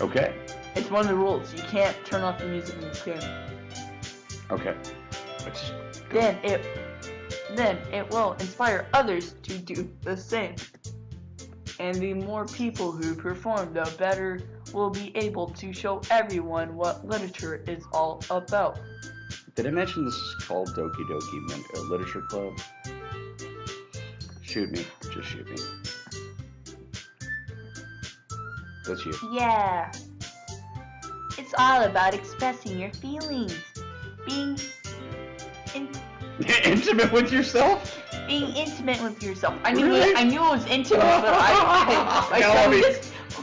Okay. It's one of the rules. You can't turn off the music in this game. Okay. Let's Then it will inspire others to do the same. And the more people who perform, the better we'll be able to show everyone what literature is all about. Did I mention this is called Doki Doki Literature Club? Shoot me. Just shoot me. That's you. Yeah. It's all about expressing your feelings. Being Intimate with yourself? being intimate with yourself. I knew Really? it was intimate, but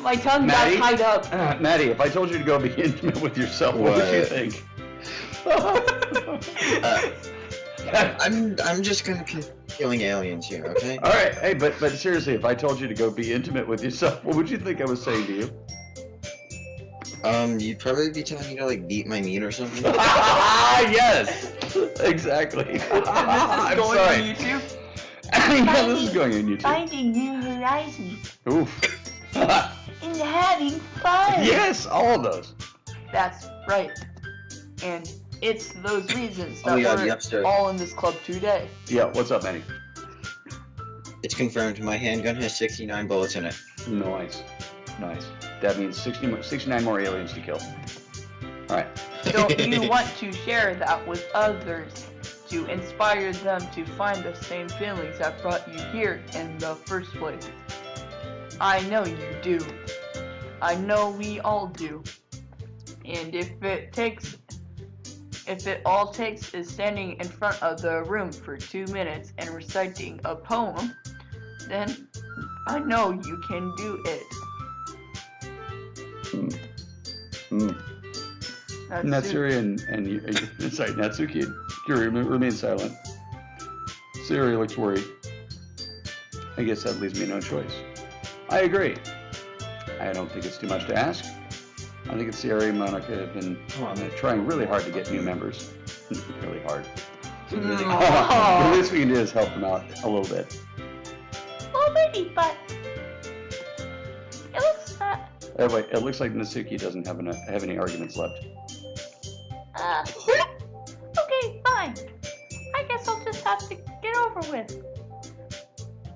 my tongue Maddie? got tied up. Maddie, if I told you to go be intimate with yourself, what would you think? I'm just gonna keep killing aliens here, okay? All right, hey, but seriously, if I told you to go be intimate with yourself, what would you think I was saying to you? You'd probably be telling me to like beat my meat or something. Yes, exactly. I'm Going sorry. on YouTube. Yeah, this is going on YouTube. Finding new horizons Oof. and having fun. Yes, all of those. That's right. And it's those reasons Oh that yeah, we're Yuppster. all in this club today. Yeah, what's up, Manny? It's confirmed. My handgun has 69 bullets in it. Nice. That means 69 more aliens to kill. All right. Don't you want to share that with others to inspire them to find the same feelings that brought you here in the first place? I know you do. I know we all do. And if it all takes is standing in front of the room for 2 minutes and reciting a poem, then I know you can do it. Natsuri and sorry, Natsuki and Kiri remain silent. Siri looks worried. I guess that leaves me no choice. I agree. I don't think it's too much to ask. I think Siri and Monica have been trying really hard to get new members. Really hard. The least we can do is help them out a little bit. Well, maybe, but it looks Anyway, it looks like Natsuki doesn't have any arguments left. okay, fine. I guess I'll just have to get over with.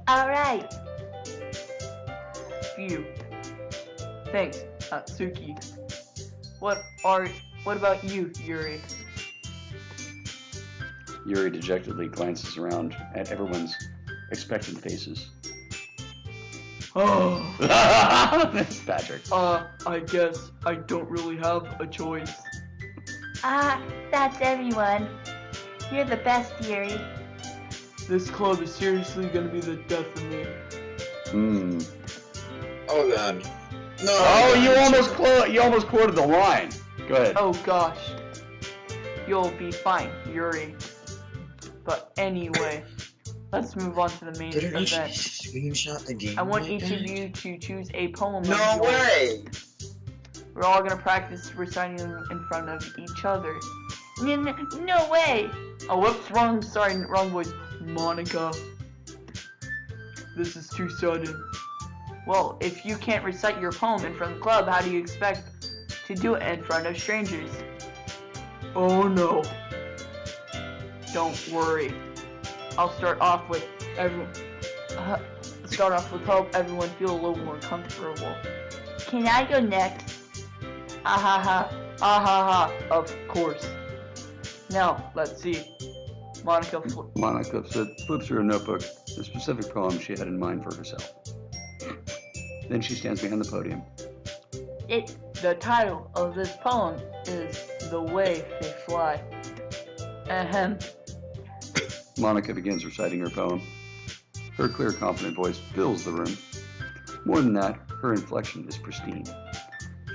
Alright. Phew. Thanks, Natsuki. What about you, Yuri? Yuri dejectedly glances around at everyone's expectant faces. Oh. That's Patrick. I guess I don't really have a choice. That's everyone. You're the best, Yuri. This club is seriously gonna be the death of me. Oh god. No. Oh, you almost quoted the line. Go ahead. Oh gosh. You'll be fine, Yuri. But anyway, let's move on to the main Did it actually event. screenshot the game? I want like each that? of you to choose a poem. of No yours. way! We're all gonna practice reciting them in front of each other. No way. Oh, whoops, wrong voice. Monica. This is too sudden. Well, if you can't recite your poem in front of the club, how do you expect to do it in front of strangers? Oh no. Don't worry. I'll start off with help everyone feel a little more comfortable. Can I go next? Of course. Now, let's see. Monica Monica flips through a notebook, the specific poem she had in mind for herself. Then she stands behind the podium. The title of this poem is The Way They Fly. Ahem. Monica begins reciting her poem. Her clear, confident voice fills the room. More than that, her inflection is pristine.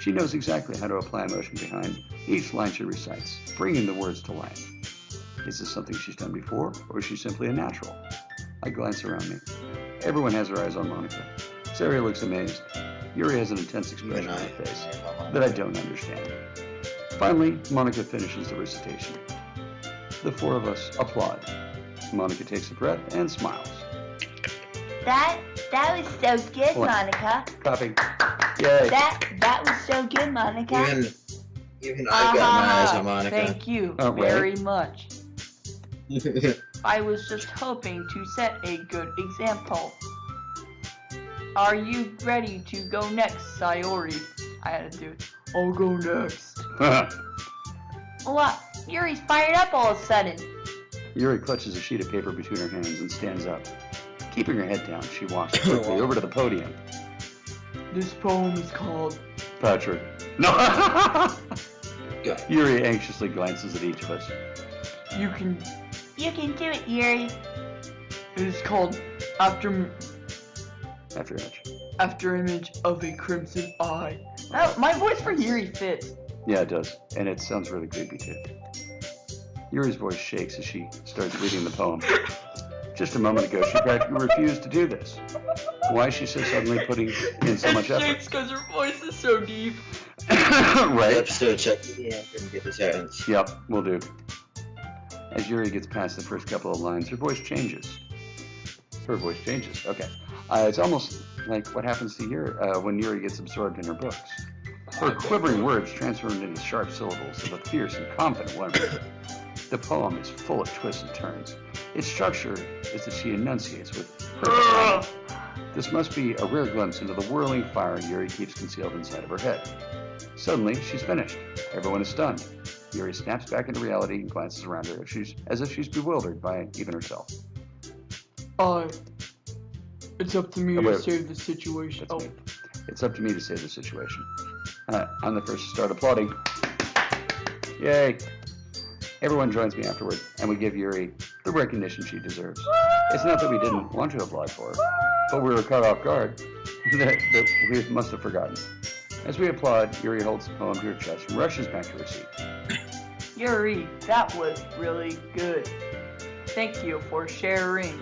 She knows exactly how to apply emotion behind each line she recites, bringing the words to life. Is this something she's done before, or is she simply a natural? I glance around me. Everyone has their eyes on Monica. Sari looks amazed. Yuri has an intense expression on her face that I don't understand. Finally, Monica finishes the recitation. The four of us applaud. Monica takes a breath and smiles. That was so good, Hold on. Monica. Clapping. Yay. That was so good, Monica. Even I got my eyes on Monica. Thank you Oh, very much. I was just hoping to set a good example. Are you ready to go next, Sayori? I had to do it. I'll go next. What? Yuri's fired up all of a sudden. Yuri clutches a sheet of paper between her hands and stands up. Keeping her head down, she walks quickly over to the podium. This poem is called Patrick. No! Go. Yuri anxiously glances at each of us. You Can You can do it, Yuri. It is called After Image of a Crimson Eye. Oh, my voice for Yuri fits. Yeah, it does. And it sounds really creepy, too. Yuri's voice shakes as she starts reading the poem. Just a moment ago, she practically refused to do this. Why is she so suddenly putting in so much It effort? shakes because her voice is so deep. Right? Yuppster, check the answer and get the sentence. Yep, will do. As Yuri gets past the first couple of lines, her voice changes. Her voice changes, okay. It's almost like what happens to Yuri when Yuri gets absorbed in her books. Her quivering words transformed into sharp syllables of a fierce and confident woman. The poem is full of twists and turns. Its structure is that she enunciates with perfect. This must be a rare glimpse into the whirling fire Yuri keeps concealed inside of her head. Suddenly, she's finished. Everyone is stunned. Yuri snaps back into reality and glances around her as if she's bewildered by even herself. It's up to me to save the situation. That's me. It's up to me to save the situation. I'm the first to start applauding. Yay! Everyone joins me afterward, and we give Yuri the recognition she deserves. It's not that we didn't want to applaud for her, but we were caught off guard that we must have forgotten. As we applaud, Yuri holds the poem to her chest and rushes back to her seat. Yuri, that was really good. Thank you for sharing.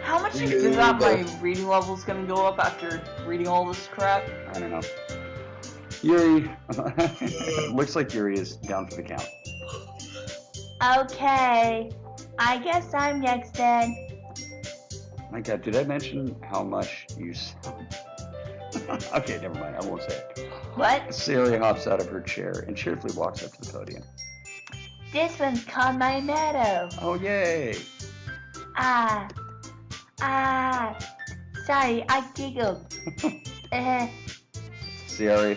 How much do you think that my reading level's gonna go up after reading all this crap? I don't know. Yuri, looks like Yuri is down for the count. Okay. I guess I'm next then. My God, did I mention how much you sound? Okay, never mind. I won't say it. What? Celia hops out of her chair and cheerfully walks up to the podium. This one's called My Meadow. Oh, yay! Sorry, I giggled. Ciara,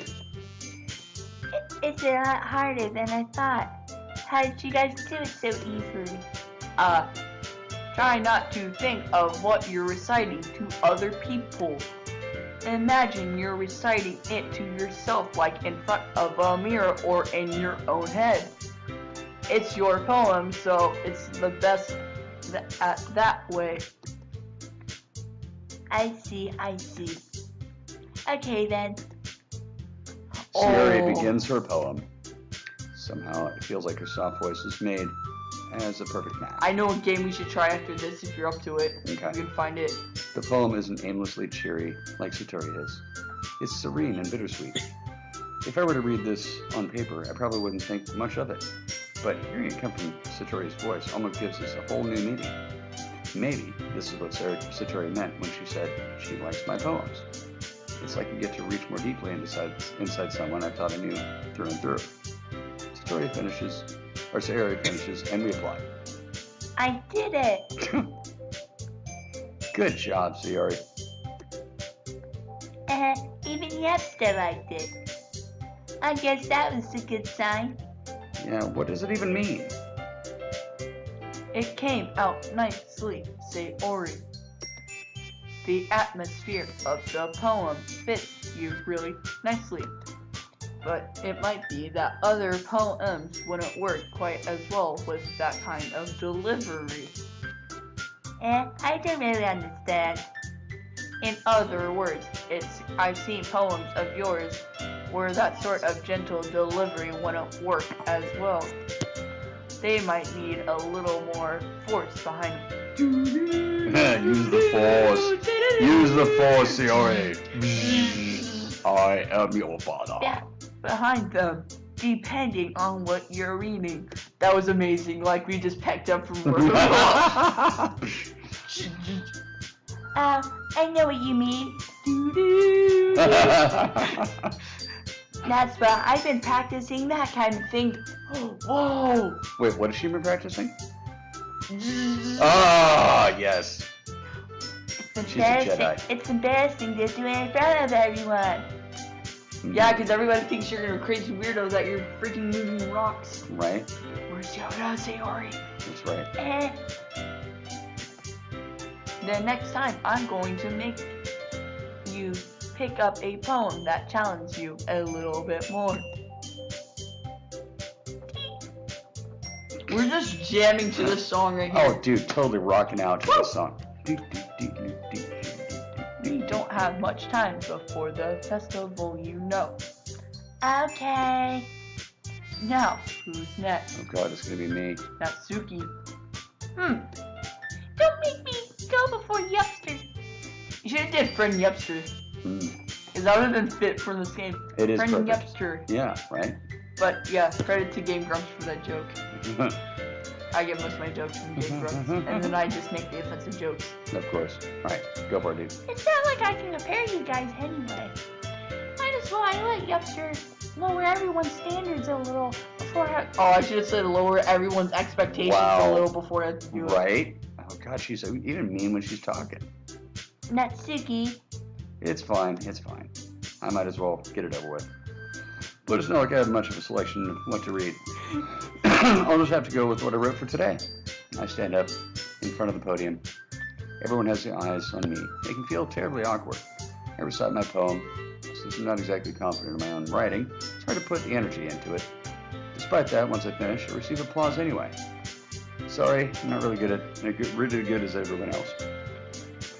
It's a lot harder than I thought. How did you guys do it so easily? Try not to think of what you're reciting to other people. Imagine you're reciting it to yourself, like in front of a mirror or in your own head. It's your poem, so it's the best that way. I see. Okay then. Ciara begins her poem. Somehow it feels like her soft voice is made as a perfect match. I know a game we should try after this if you're up to it. Okay. You can find it. The poem isn't aimlessly cheery like Satori is. It's serene and bittersweet. If I were to read this on paper, I probably wouldn't think much of it. But hearing it come from Satori's voice almost gives us a whole new meaning. Maybe this is what Satori meant when she said she likes my poems. It's like you get to reach more deeply inside someone I thought I knew through and through. Satori finishes, and we applaud. I did it. Good job, Ciara. Even Yuppster liked it. I guess that was a good sign. Yeah, what does it even mean? It came out nicely, Sayori. The atmosphere of the poem fits you really nicely. But it might be that other poems wouldn't work quite as well with that kind of delivery. I don't really understand. In other words, I've seen poems of yours where that sort of gentle delivery wouldn't work as well. They might need a little more force behind it. Use the force. Use the force, Ciara. I am your father. Yeah. Behind them. depending on what you're reading. That was amazing. Like we just packed up from work. I know what you mean. That's why I've been practicing that kind of thing. Whoa! Wait, what has she been practicing? Ah, yes. She's a Jedi. It's embarrassing to do it in front of everyone. Yeah, because everybody thinks you're a crazy weirdo that you're freaking moving rocks. Right? Where's Yoda, Sayori? That's right. The next time, I'm going to make you pick up a poem that challenges you a little bit more. We're just jamming to this song right here. Oh, dude, totally rocking out to this song. We don't have much time before the festival, you know. Okay. Now, who's next? Oh god, it's gonna be me. Natsuki. Don't make me go before Yuppster. You should have did Friend Yuppster. Because that would have been fit for this game. It is Friend perfect. Yuppster. Yeah, right? But yeah, credit to Game Grumps for that joke. I get most of my jokes from Game Grumps, and then I just make the offensive jokes. Of course. Alright, go for it, dude. It's not like I can compare you guys anyway. Might as well I let Yuppster lower everyone's standards a little before I should have said lower everyone's expectations a little before I do it. Right? Oh god, she's even mean when she's talking. Natsuki. It's fine, it's fine. I might as well get it over with. But it's not like I have much of a selection of what to read. I'll just have to go with what I wrote for today. I stand up in front of the podium. Everyone has their eyes on me. They can feel terribly awkward. I recite my poem. Since I'm not exactly confident in my own writing, it's hard to put the energy into it. Despite that, once I finish, I receive applause anyway. Sorry, I'm not really good at really good as everyone else.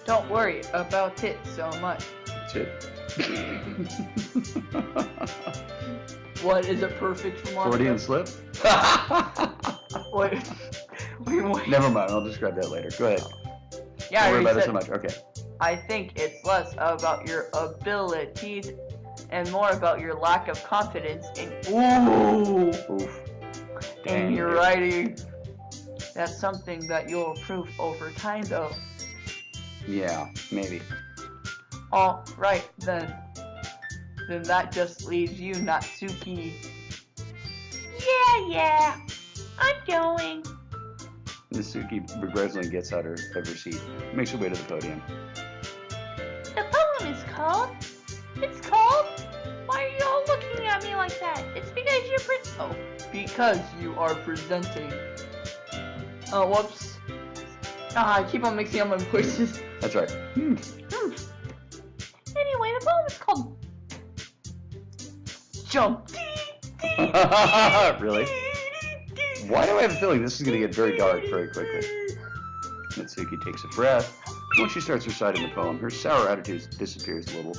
Don't worry about it so much. That's it. What is it perfect for Marvel? Freudian slip? Wait. Never mind, I'll describe that later. Go ahead. Yeah, Don't worry about it said, so much. Okay. I think it's less about your abilities and more about your lack of confidence in Oof. in your writing. That's something that you'll improve over time, though. Yeah, maybe. All right, then. Then that just leaves you, Natsuki. Yeah. I'm going. Natsuki begrudgingly gets out of her seat, makes her way to the podium. The poem is called. It's called. Why are you all looking at me like that? It's because you're Because you are presenting. Oh, whoops. I keep on mixing up my voices. That's right. Anyway, the poem is called Jump. Really? Why do I have a feeling this is going to get very dark very quickly? Natsuki takes a breath. Once she starts reciting the poem, her sour attitude disappears a little.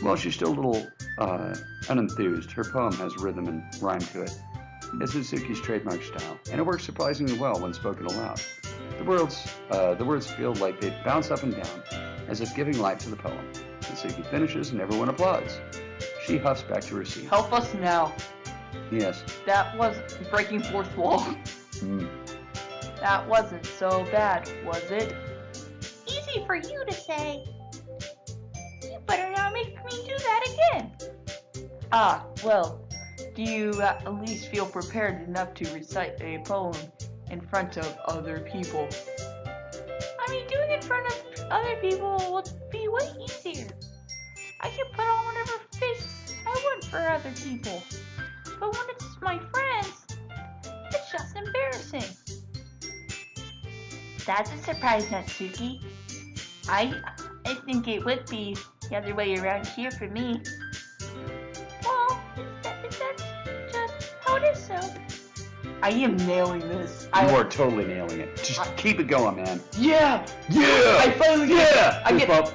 While she's still a little unenthused, her poem has rhythm and rhyme to it. It's Natsuki's trademark style, and it works surprisingly well when spoken aloud. The words feel like they bounce up and down, as if giving life to the poem. Natsuki finishes and everyone applauds. She huffs back to her seat. Help us now. Yes. That was breaking fourth wall. That wasn't so bad, was it? easy for you to say. You better not make me do that again. Well, do you at least feel prepared enough to recite a poem in front of other people? I mean, doing it in front of other people would be way easier. I can put on whatever face I want for other people. But when it's my friends, it's just embarrassing. That's a surprise, Natsuki. I think it would be the other way around here for me. Well, that's just how it is, so. I am nailing this. You are totally nailing it. Just keep it going, man. Yeah! Yeah! I finally get I get a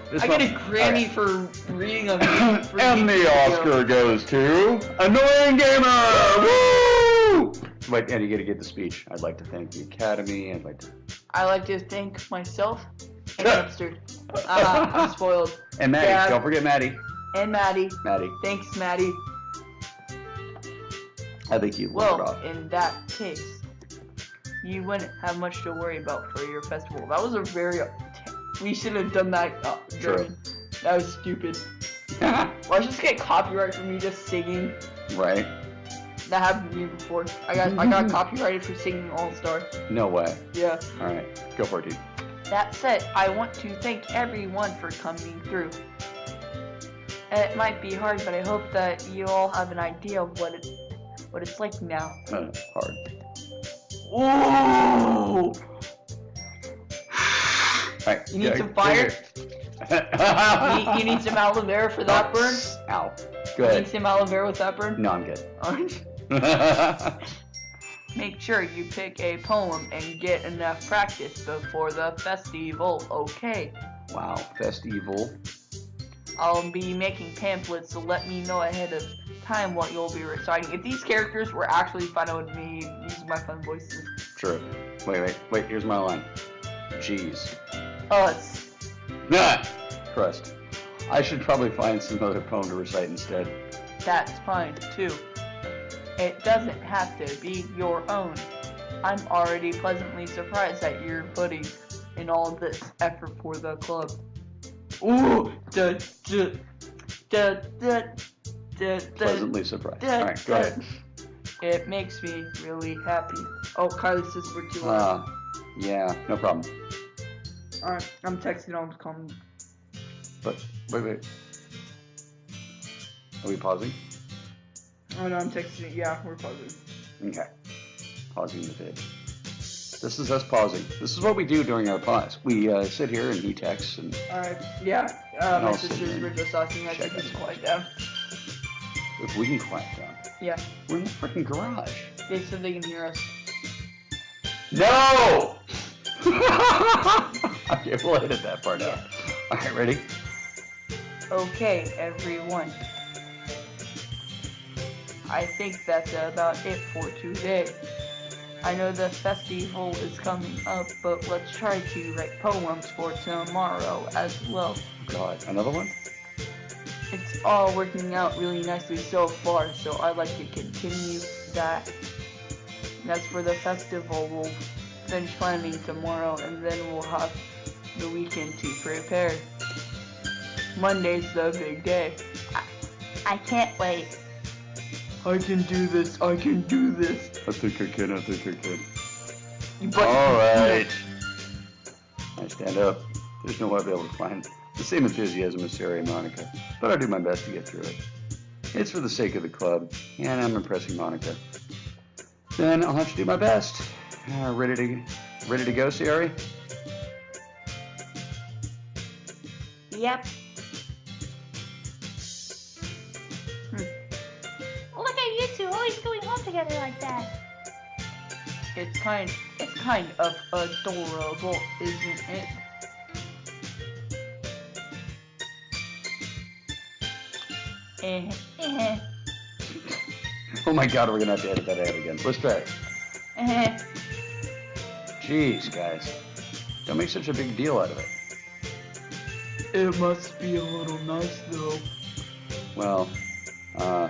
Grammy for reading a And the Oscar goes to Annoying Gamer! Woo! Wait, and you gotta get the speech. I'd like to thank the Academy. I'd like to thank myself and Yuppster. I'm spoiled. And Maddie. Dad. Don't forget Maddie. And Maddie. Maddie. Thanks, Maddie. I think you Well, leveled off. in that case, you wouldn't have much to worry about for your festival. That was a very... We should have done that during... That was stupid. Let's just get copyright for me just singing. Right? That happened to me before. I got copyrighted for singing All-Star. No way. Yeah. Alright, go for it, dude. That said, I want to thank everyone for coming through. It might be hard, but I hope that you all have an idea of what it's like now. Hard. Ooh! Alright. You need some fire? You need some aloe vera for that burn? Ow. Go You ahead. need some aloe vera with that burn? No, I'm good. Make sure you pick a poem and get enough practice before the festival, okay? Wow, festival. I'll be making pamphlets, so let me know ahead of time what you'll be reciting. If these characters were actually fun, I would be using my fun voices. True. Wait, here's my line. Jeez. Us. Nah! Crust. I should probably find some other poem to recite instead. That's fine, too. It doesn't have to be your own. I'm already pleasantly surprised that you're putting in all of this effort for the club. Ooh! Pleasantly surprised. Alright, go ahead. It makes me really happy. Oh, Kylie says we're too loud. Yeah, no problem. Alright, I'm texting on calling. But, wait. Are we pausing? Oh no, I'm texting. Yeah, we're pausing. Okay. Pausing the vid. This is us pausing. This is what we do during our pause. We sit here and he texts and... Alright, yeah. And My I'll sit sisters there were and just asking how check to us. quiet down. If we can quiet down. Yeah, We're in the freaking garage. they said they can hear us. No! Okay, we'll edit that part out. Alright, ready? Okay, everyone. I think that's about it for today. I know the festival is coming up, but let's try to write poems for tomorrow as well. God, another one? It's all working out really nicely so far, so I'd like to continue that. And as for the festival, we'll finish planning tomorrow, and then we'll have the weekend to prepare. Monday's the big day. I can't wait. I can do this, I can do this. I think I can. But Alright. I stand up. There's no way I'll be able to find the same enthusiasm as Sarah and Monica, but I'll do my best to get through it. It's for the sake of the club, and I'm impressing Monica. Then I'll have to do my best. Ready to go, Sari? Yep. Look at you two always going home together like that. It's kind of adorable, isn't it? Oh my god, we're gonna have to edit that out again. Let's try it. Jeez, guys. Don't make such a big deal out of it. It must be a little nice though. Well, how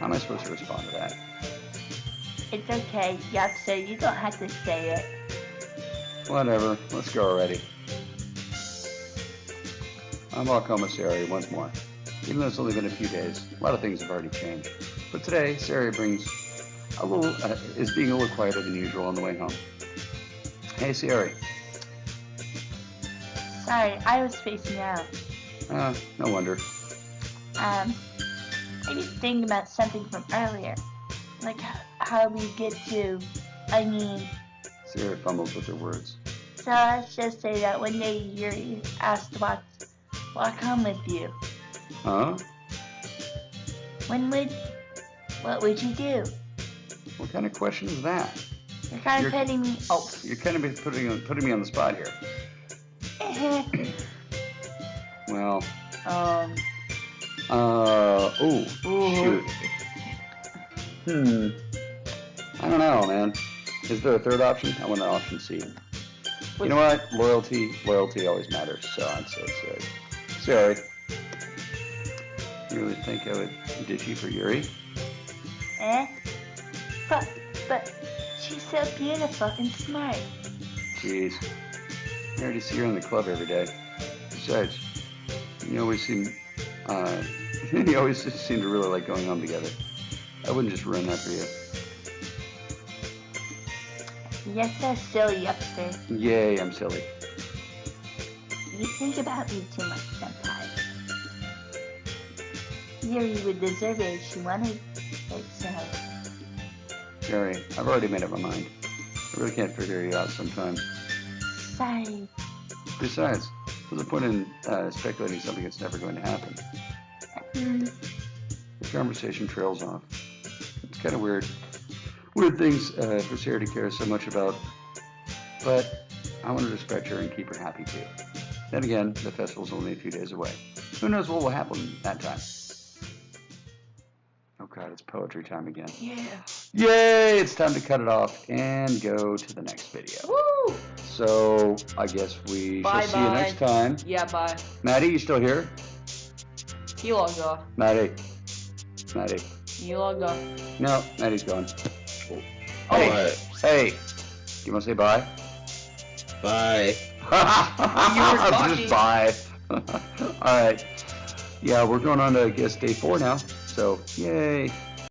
am I supposed to respond to that? It's okay, Yuppster, you don't have to say it. Whatever, let's go already. I'm all commissary once more. Even though it's only been a few days, a lot of things have already changed. But today, Sari brings is being a little quieter than usual on the way home. Hey, Sari. Sorry, I was spacing out. No wonder. I was thinking about something from earlier. Like how we get to, Sari fumbles with her words. so let's just say that one day Yuri asked will I come with you? Huh? What would you do? What kind of question is that? You're kind of petting me. Oh. You're kind of putting me on the spot here. Well. Shoot. I don't know, man. Is there a third option? I want an option C. You know what? Loyalty always matters, so I'd say Sari. Sari. You really think I would ditch you for Yuri? But she's so beautiful and smart. Jeez. I already see her in the club every day. Besides, you always seem to really like going home together. I wouldn't just ruin that for you. You're so silly, Yuppster. Yay, I'm silly. You think about me too much sometimes. Yuri would deserve it if she wanted it so. Jerry, I've already made up my mind. I really can't figure you out sometimes. Sorry. Besides, what's the point in speculating something that's never going to happen? The conversation trails off. It's kind of weird. Weird things for Sarah to care so much about. But I want to respect her and keep her happy too. Then again, the festival's only a few days away. Who knows what will happen that time? Oh God, it's poetry time again. Yeah. Yay! It's time to cut it off and go to the next video. Woo! So, I guess we shall see you next time. Yeah, bye. Maddie, you still here? He logged off. Maddie. He logged off. No, Maddie's gone. Hey. Hey. You want to say bye? Bye. Just bye. Alright. Yeah, we're going on to, I guess, day 4 now. So, yay.